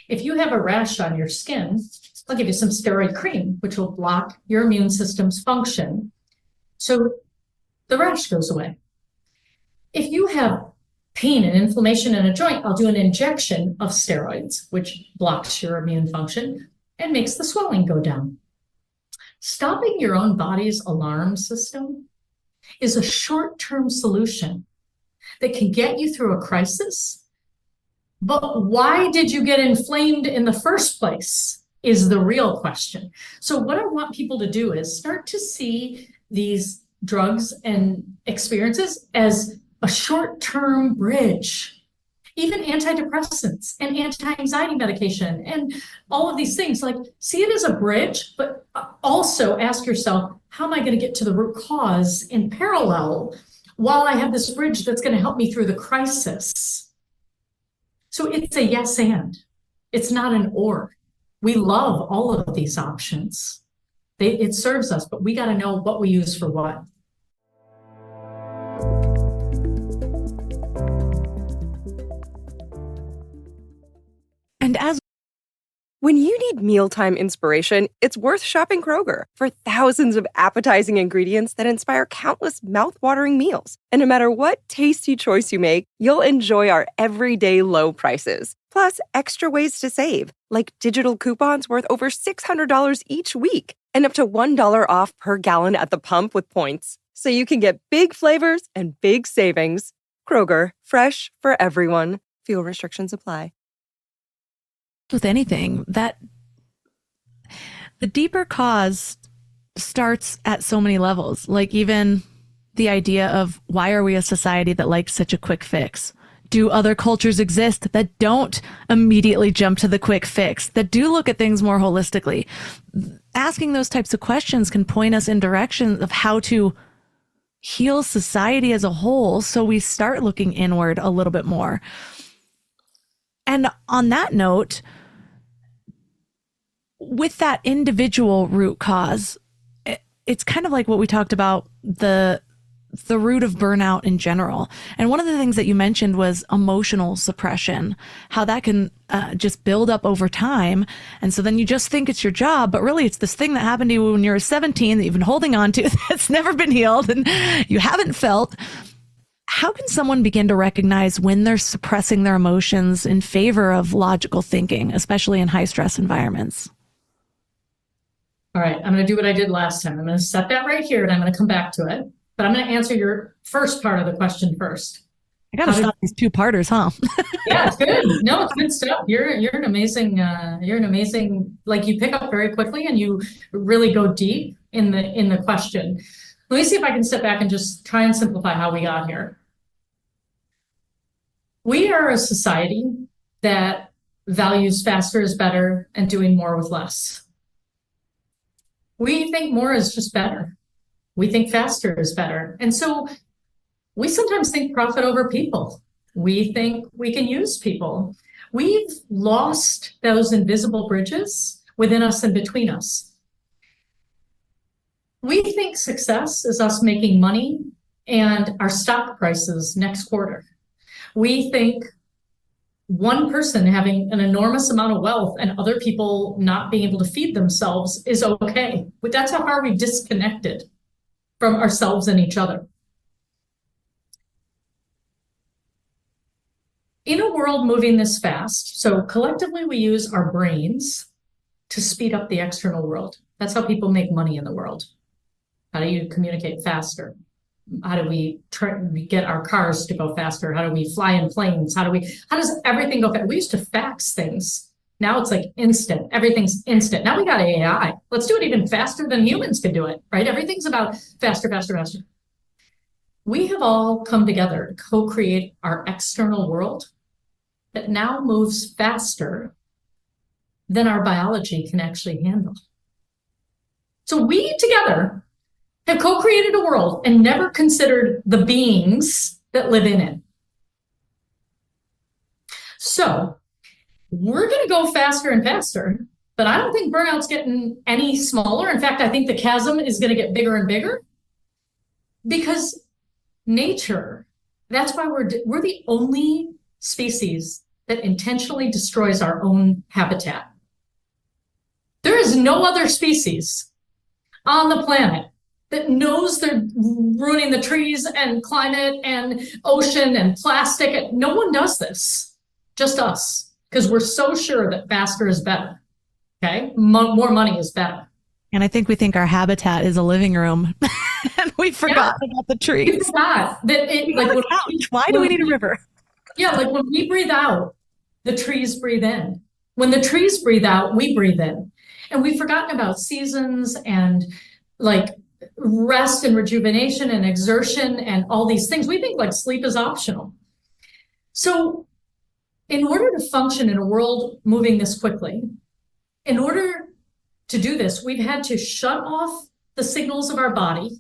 If you have a rash on your skin, I'll give you some steroid cream, which will block your immune system's function. So the rash goes away. If you have pain and inflammation in a joint, I'll do an injection of steroids, which blocks your immune function and makes the swelling go down. Stopping your own body's alarm system is a short-term solution that can get you through a crisis. But why did you get inflamed in the first place is the real question. So what I want people to do is start to see these drugs and experiences as a short-term bridge. Even antidepressants and anti-anxiety medication and all of these things, like, see it as a bridge, but also ask yourself, how am I going to get to the root cause in parallel while I have this bridge that's going to help me through the crisis? So it's a yes and. It's not an or. We love all of these options. It serves us, but we got to know what we use for what. And as when you need mealtime inspiration, it's worth shopping Kroger for thousands of appetizing ingredients that inspire countless mouth-watering meals. And no matter what tasty choice you make, you'll enjoy our everyday low prices. Plus, extra ways to save, like digital coupons worth over $600 each week and up to $1 off per gallon at the pump with points. So you can get big flavors and big savings. Kroger, fresh for everyone. Fuel restrictions apply. with anything, that the deeper cause starts at so many levels. Like even the idea of, why are we a society that likes such a quick fix? Do other cultures exist that don't immediately jump to the quick fix, that do look at things more holistically? Asking those types of questions can point us in directions of how to heal society as a whole, so we start looking inward a little bit more. And on that note, with that individual root cause, it's kind of like what we talked about, the root of burnout in general. And one of the things that you mentioned was emotional suppression, how that can just build up over time. And so then you just think it's your job, but really it's this thing that happened to you when you were 17 that you've been holding on to that's never been healed and you haven't felt. How can someone begin to recognize when they're suppressing their emotions in favor of logical thinking, especially in high stress environments? All right, I'm going to do what I did last time. I'm going to set that right here and I'm going to come back to it. But I'm going to answer your first part of the question first. I got to stop these two-parters, huh? Yeah, it's good. No, it's good stuff. You're an amazing, like, you pick up very quickly and you really go deep in the question. Let me see if I can step back and just try and simplify how we got here. We are a society that values faster is better and doing more with less. We think more is just better. We think faster is better. And so we sometimes think profit over people. We think we can use people. We've lost those invisible bridges within us and between us. We think success is us making money and our stock prices next quarter. We think one person having an enormous amount of wealth and other people not being able to feed themselves is okay. But that's how far we've disconnected from ourselves and each other. In a world moving this fast, so collectively we use our brains to speed up the external world. That's how people make money in the world. How do you communicate faster? How do we get our cars to go faster? How do we fly in planes? How does everything go fast? We used to fax things. Now it's like instant. Everything's instant. Now we got AI. Let's do it even faster than humans can do it, right? Everything's about faster, faster, faster. We have all come together to co-create our external world that now moves faster than our biology can actually handle. So we together have co-created a world and never considered the beings that live in it. So we're going to go faster and faster But I don't think burnout's getting any smaller. In fact, I think the chasm is going to get bigger and bigger because nature, that's why we're the only species that intentionally destroys our own habitat. There is no other species on the planet that knows they're ruining the trees and climate and ocean and plastic. No one does this, just us, because we're so sure that faster is better. Okay, more money is better. And I think we think our habitat is a living room, and we forgot about the trees. It's not that it like why do we need a river? Yeah, like when we breathe out, the trees breathe in. When the trees breathe out, we breathe in. And we've forgotten about seasons and like rest and rejuvenation and exertion and all these things. We think like sleep is optional. So in order to function in a world moving this quickly, in order to do this, we've had to shut off the signals of our body.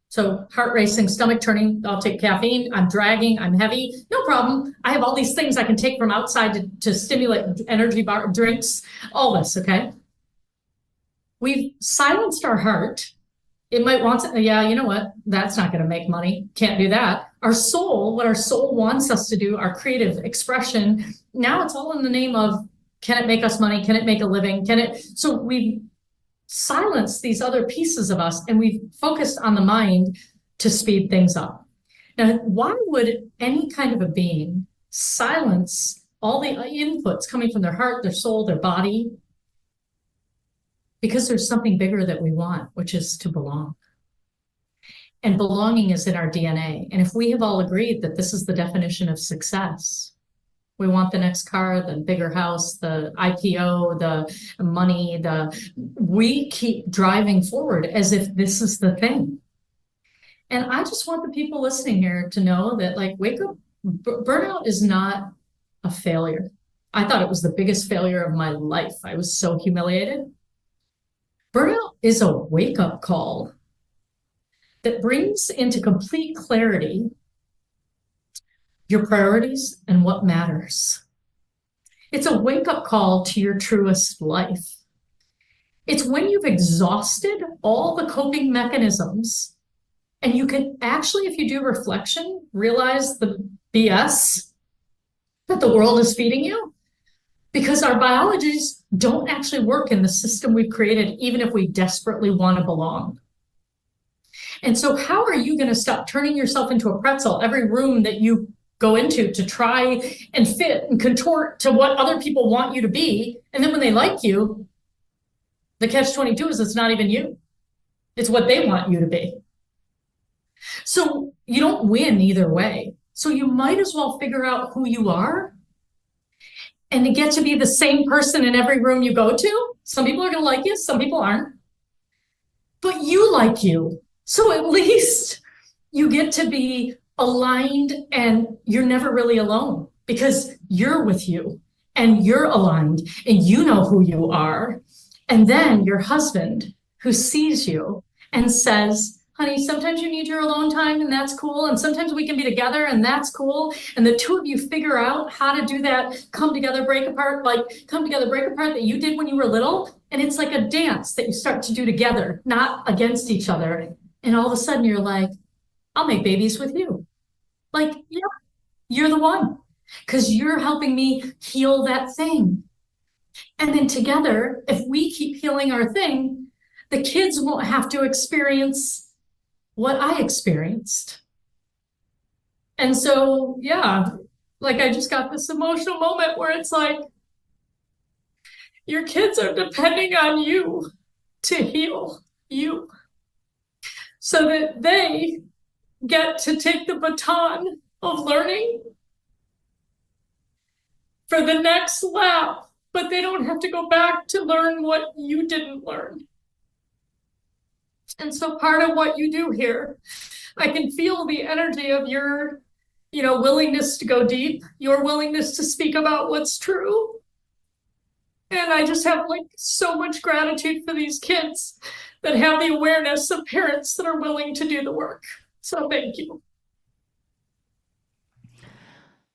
So heart racing, stomach turning, I'll take caffeine, I'm dragging, I'm heavy, no problem. I have all these things I can take from outside to stimulate energy bar drinks, all this, okay? We've silenced our heart. It might want to, yeah, you know what? That's not going to make money. Can't do that. Our soul, what our soul wants us to do, our creative expression, now it's all in the name of, can it make us money? Can it make a living? Can it? So we've silenced these other pieces of us and we've focused on the mind to speed things up. Now, why would any kind of a being silence all the inputs coming from their heart, their soul, their body? Because there's something bigger that we want, which is to belong. And belonging is in our DNA. And if we have all agreed that this is the definition of success, we want the next car, the bigger house, the IPO, the money, we keep driving forward as if this is the thing. And I just want the people listening here to know that like, wake up, burnout is not a failure. I thought it was the biggest failure of my life. I was so humiliated. Burnout is a wake-up call that brings into complete clarity your priorities and what matters. It's a wake-up call to your truest life. It's when you've exhausted all the coping mechanisms and you can actually, if you do reflection, realize the BS that the world is feeding you. Because our biologies don't actually work in the system we've created, even if we desperately want to belong. And so how are you going to stop turning yourself into a pretzel every room that you go into to try and fit and contort to what other people want you to be? And then when they like you, the catch-22 is it's not even you. It's what they want you to be. So you don't win either way. So you might as well figure out who you are and to get to be the same person in every room you go to. Some people are going to like you, some people aren't. But you like you. So at least you get to be aligned and you're never really alone because you're with you and you're aligned and you know who you are. And then your husband who sees you and says, honey, sometimes you need your alone time and that's cool. And sometimes we can be together and that's cool. And the two of you figure out how to do that come together, break apart, that you did when you were little. And it's like a dance that you start to do together, not against each other. And all of a sudden you're like, I'll make babies with you. Like, yeah, you're the one because you're helping me heal that thing. And then together, if we keep healing our thing, the kids won't have to experience what I experienced. And so, yeah, like I just got this emotional moment where it's like, your kids are depending on you to heal you so that they get to take the baton of learning for the next lap, but they don't have to go back to learn what you didn't learn. And so part of what you do here, I can feel the energy of your, willingness to go deep, your willingness to speak about what's true. And I just have so much gratitude for these kids that have the awareness of parents that are willing to do the work. So thank you.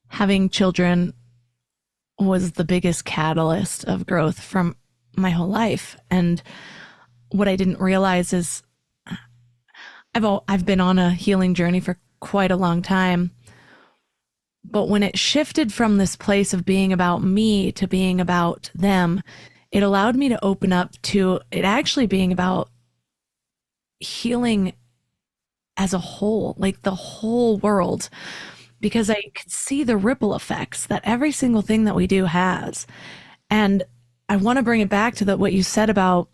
Having children was the biggest catalyst of growth from my whole life. And what I didn't realize is I've been on a healing journey for quite a long time. But when it shifted from this place of being about me to being about them, it allowed me to open up to it actually being about healing as a whole, like the whole world, because I could see the ripple effects that every single thing that we do has. And I want to bring it back to what you said about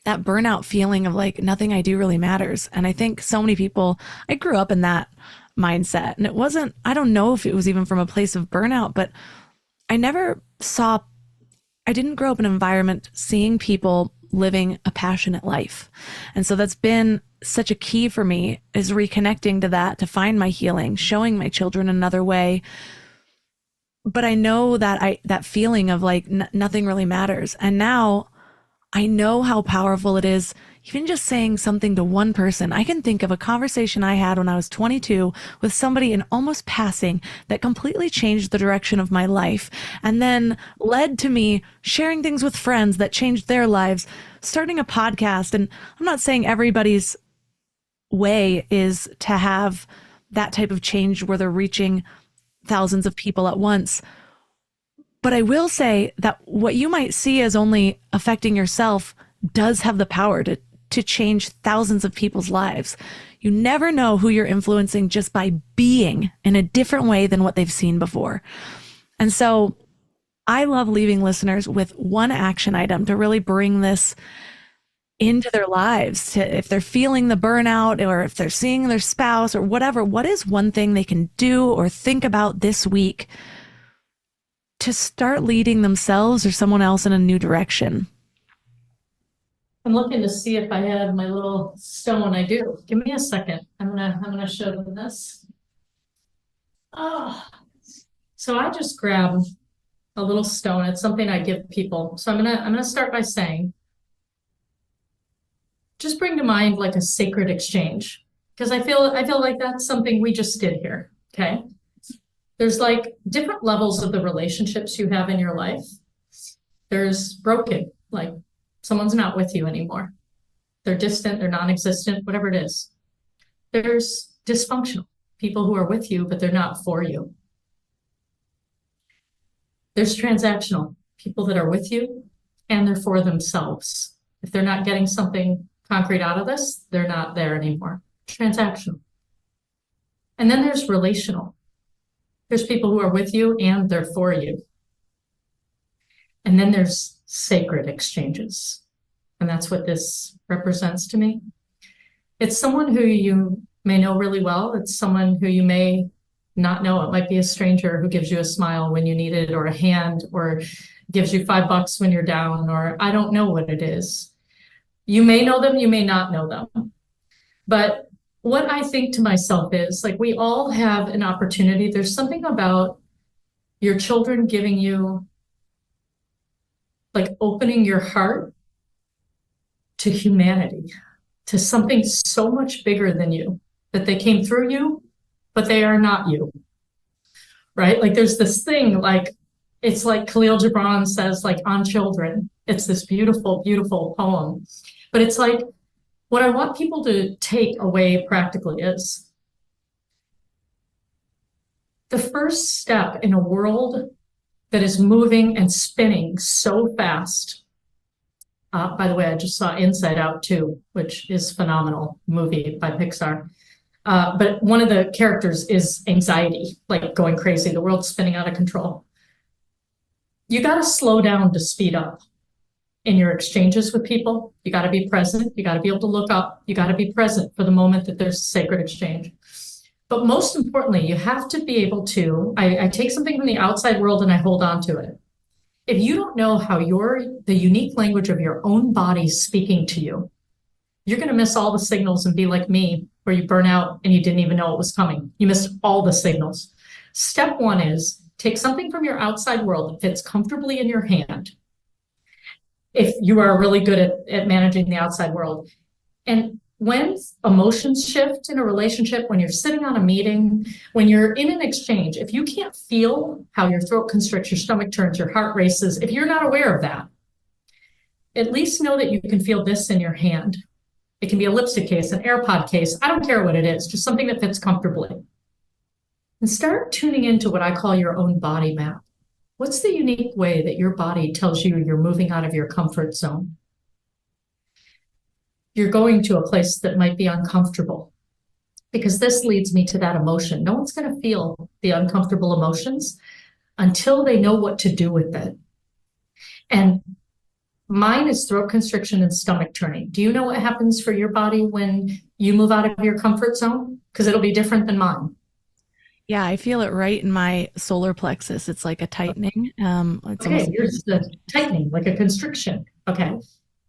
that burnout feeling of like nothing I do really matters. And I think so many people, I grew up in that mindset, and it wasn't, I don't know if it was even from a place of burnout, but I didn't grow up in an environment seeing people living a passionate life. And so that's been such a key for me, is reconnecting to that, to find my healing, showing my children another way. But I know that that feeling of like nothing really matters. And now I know how powerful it is, even just saying something to one person. I can think of a conversation I had when I was 22 with somebody in almost passing that completely changed the direction of my life, and then led to me sharing things with friends that changed their lives, starting a podcast. And I'm not saying everybody's way is to have that type of change where they're reaching thousands of people at once. But I will say that what you might see as only affecting yourself does have the power to change thousands of people's lives. You never know who you're influencing just by being in a different way than what they've seen before. And so I love leaving listeners with one action item to really bring this into their lives. If they're feeling the burnout, or if they're seeing their spouse or whatever, what is one thing they can do or think about this week to start leading themselves or someone else in a new direction? I'm looking to see if I have my little stone. I do. Give me a second. I'm gonna show them this. Oh, so I just grabbed a little stone. It's something I give people. So I'm gonna start by saying, just bring to mind like a sacred exchange, because I feel like that's something we just did here. Okay. There's like different levels of the relationships you have in your life. There's broken, like someone's not with you anymore. They're distant, they're non-existent, whatever it is. There's dysfunctional, people who are with you, but they're not for you. There's transactional, people that are with you and they're for themselves. If they're not getting something concrete out of this, they're not there anymore. Transactional. And then there's relational. There's people who are with you and they're for you. And then there's sacred exchanges. And that's what this represents to me. It's someone who you may know really well. It's someone who you may not know. It might be a stranger who gives you a smile when you need it, or a hand, or gives you $5 when you're down, or I don't know what it is. You may know them, you may not know them. But what I think to myself is, like, we all have an opportunity. There's something about your children giving you, like, opening your heart to humanity, to something so much bigger than you, that they came through you, but they are not you, right? Like, there's this thing, like, it's like Khalil Gibran says, like, on children. It's this beautiful, beautiful poem. But it's like, what I want people to take away practically is the first step in a world that is moving and spinning so fast. By the way, I just saw Inside Out 2, which is a phenomenal movie by Pixar. But one of the characters is anxiety, like going crazy. The world's spinning out of control. You got to slow down to speed up in your exchanges with people. You got to be present. You got to be able to look up. You got to be present for the moment that there's a sacred exchange. But most importantly, you have to be able to, I take something from the outside world and I hold on to it. If you don't know how the unique language of your own body is speaking to you, you're going to miss all the signals and be like me, where you burn out and you didn't even know it was coming. You missed all the signals. Step one is take something from your outside world that fits comfortably in your hand, if you are really good at managing the outside world. And when emotions shift in a relationship, when you're sitting on a meeting, when you're in an exchange, if you can't feel how your throat constricts, your stomach turns, your heart races, if you're not aware of that, at least know that you can feel this in your hand. It can be a lipstick case, an AirPod case. I don't care what it is, just something that fits comfortably. And start tuning into what I call your own body map. What's the unique way that your body tells you you're moving out of your comfort zone? You're going to a place that might be uncomfortable, because this leads me to that emotion. No one's going to feel the uncomfortable emotions until they know what to do with it. And mine is throat constriction and stomach turning. Do you know what happens for your body when you move out of your comfort zone? Because it'll be different than mine. Yeah, I feel it right in my solar plexus. It's like a tightening. Okay, here's the tightening, like a constriction. Okay.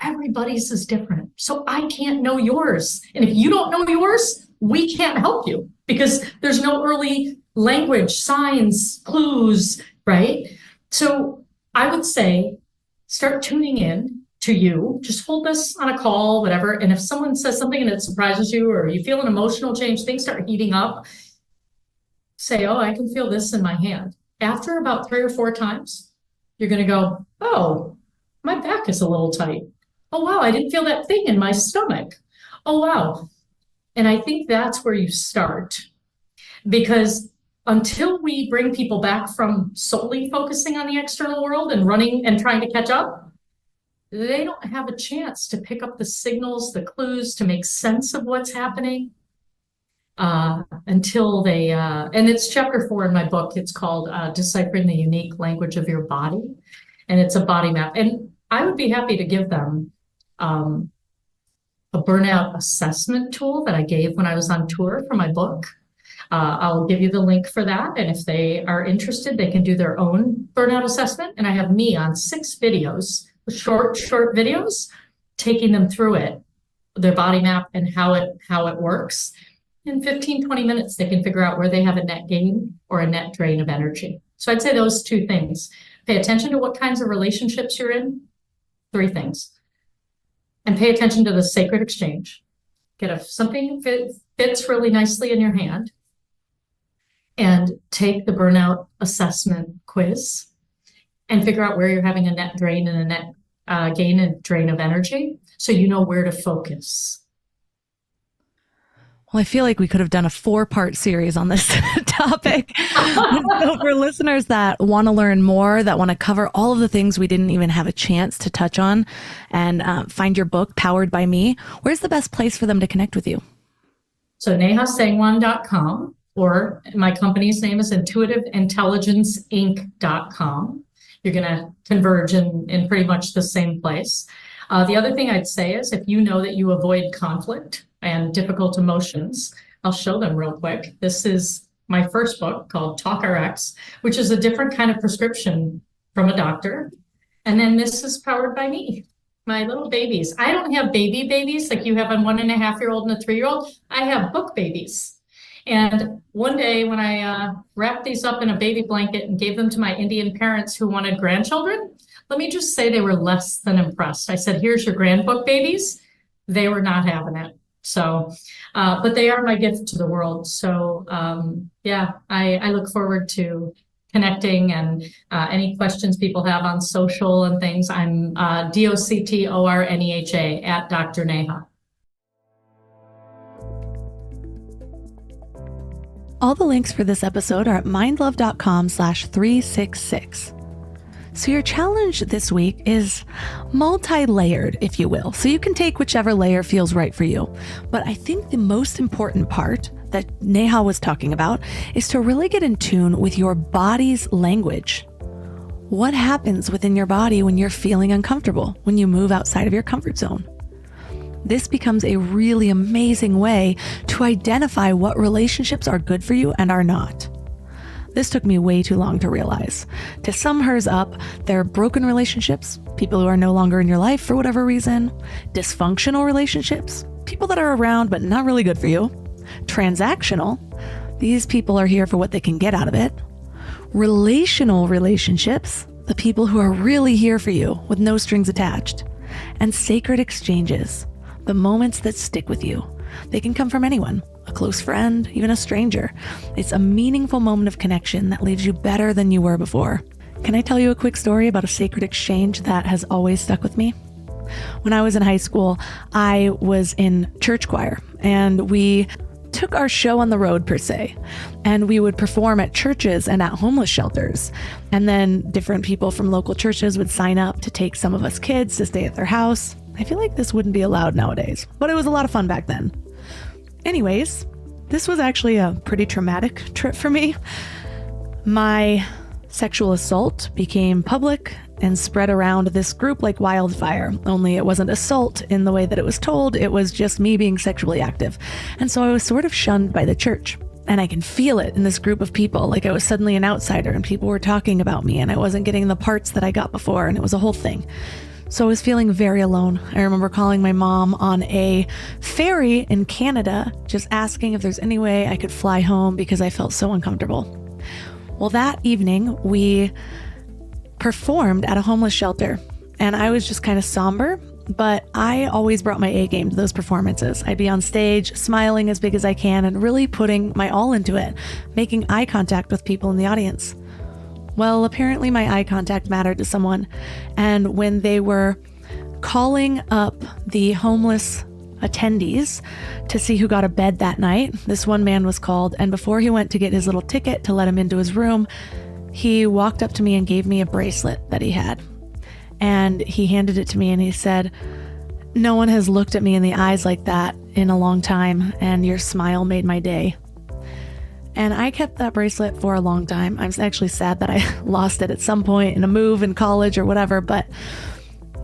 Everybody's is different. So I can't know yours. And if you don't know yours, we can't help you because there's no early language, signs, clues, right? So I would say start tuning in to you. Just hold this on a call, whatever. And if someone says something and it surprises you or you feel an emotional change, things start heating up, say, oh, I can feel this in my hand. After about 3 or 4 times, you're going to go, oh, my back is a little tight. Oh, wow, I didn't feel that thing in my stomach. Oh, wow. And I think that's where you start, because until we bring people back from solely focusing on the external world and running and trying to catch up, they don't have a chance to pick up the signals, the clues, to make sense of what's happening until they, and it's chapter 4 in my book. It's called Deciphering the Unique Language of Your Body. And it's a body map. And I would be happy to give them a burnout assessment tool that I gave when I was on tour for my book. I'll give you the link for that. And if they are interested, they can do their own burnout assessment. And I have me on 6 videos, short videos, taking them through it, their body map and how it works. In 15, 20 minutes, they can figure out where they have a net gain or a net drain of energy. So I'd say those 2 things. Pay attention to what kinds of relationships you're in. 3 things. And pay attention to the sacred exchange. Get something that fits really nicely in your hand. And take the burnout assessment quiz and figure out where you're having a net drain and a net gain and drain of energy, so you know where to focus. Well, I feel like we could have done a 4-part series on this topic. So for listeners that want to learn more, that want to cover all of the things we didn't even have a chance to touch on, and find your book, Powered by Me, where's the best place for them to connect with you? So nehasangwan.com, or my company's name is intuitiveintelligenceinc.com. You're going to converge in pretty much the same place. The other thing I'd say is, if you know that you avoid conflict and difficult emotions, I'll show them real quick. This is my first book called Talk RX, which is a different kind of prescription from a doctor. And then this is Powered by Me, my little babies. I don't have babies like you have a 1.5-year-old and a 3-year-old. I have book babies. And one day when I wrapped these up in a baby blanket and gave them to my Indian parents who wanted grandchildren, let me just say they were less than impressed. I said, here's your grandbook babies. They were not having it. So, but they are my gift to the world. So, I look forward to connecting, and any questions people have on social and things. I'm DOCTORNEHA at Dr. Neha. All the links for this episode are at mindlove.com/366. So your challenge this week is multi-layered, if you will. So you can take whichever layer feels right for you. But I think the most important part that Neha was talking about is to really get in tune with your body's language. What happens within your body when you're feeling uncomfortable, when you move outside of your comfort zone? This becomes a really amazing way to identify what relationships are good for you and are not. This took me way too long to realize. To sum hers up, there are broken relationships, people who are no longer in your life for whatever reason, dysfunctional relationships, people that are around but not really good for you, transactional, these people are here for what they can get out of it, relational relationships, the people who are really here for you with no strings attached, and sacred exchanges, the moments that stick with you. They can come from anyone. A close friend, even a stranger. It's a meaningful moment of connection that leaves you better than you were before. Can I tell you a quick story about a sacred exchange that has always stuck with me? When I was in high school, I was in church choir, and we took our show on the road per se, and we would perform at churches and at homeless shelters. And then different people from local churches would sign up to take some of us kids to stay at their house. I feel like this wouldn't be allowed nowadays, but it was a lot of fun back then. Anyways, this was actually a pretty traumatic trip for me. My sexual assault became public and spread around this group like wildfire, only it wasn't assault in the way that it was told. It was just me being sexually active. And so I was sort of shunned by the church. And I can feel it in this group of people, like I was suddenly an outsider and people were talking about me and I wasn't getting the parts that I got before, and it was a whole thing. So I was feeling very alone. I remember calling my mom on a ferry in Canada, just asking if there's any way I could fly home because I felt so uncomfortable. Well, that evening we performed at a homeless shelter, and I was just kind of somber, but I always brought my A game to those performances. I'd be on stage, smiling as big as I can and really putting my all into it, making eye contact with people in the audience. Well, apparently my eye contact mattered to someone, and when they were calling up the homeless attendees to see who got a bed that night, this one man was called, and before he went to get his little ticket to let him into his room, he walked up to me and gave me a bracelet that he had. And he handed it to me and he said, "No one has looked at me in the eyes like that in a long time, and your smile made my day." And I kept that bracelet for a long time. I'm actually sad that I lost it at some point in a move in college or whatever, but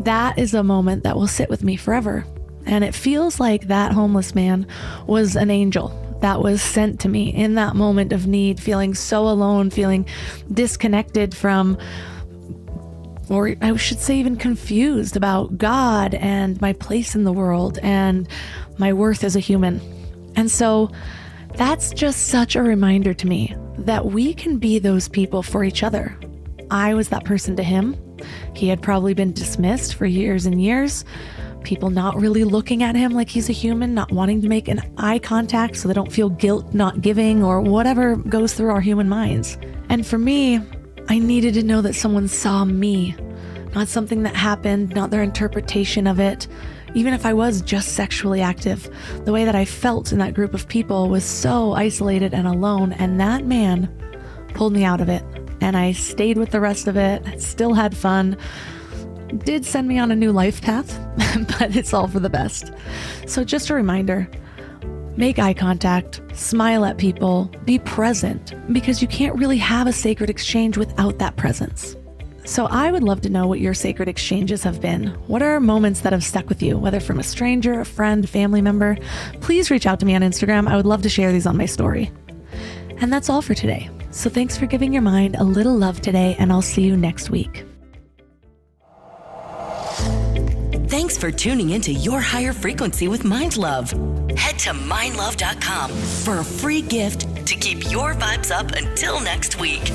that is a moment that will sit with me forever. And it feels like that homeless man was an angel that was sent to me in that moment of need, feeling so alone, feeling disconnected from, or I should say even confused about God and my place in the world and my worth as a human. And so that's just such a reminder to me that we can be those people for each other. I was that person to him. He had probably been dismissed for years and years. People not really looking at him like he's a human, not wanting to make an eye contact so they don't feel guilt not giving, or whatever goes through our human minds. And for me, I needed to know that someone saw me, not something that happened, not their interpretation of it. Even if I was just sexually active, the way that I felt in that group of people was so isolated and alone, and that man pulled me out of it. And I stayed with the rest of it, still had fun, did send me on a new life path, but it's all for the best. So just a reminder, make eye contact, smile at people, be present, because you can't really have a sacred exchange without that presence. So I would love to know what your sacred exchanges have been. What are moments that have stuck with you, whether from a stranger, a friend, family member? Please reach out to me on Instagram. I would love to share these on my story. And that's all for today. So thanks for giving your mind a little love today, and I'll see you next week. Thanks for tuning into Your Higher Frequency with Mind Love. Head to mindlove.com for a free gift to keep your vibes up until next week.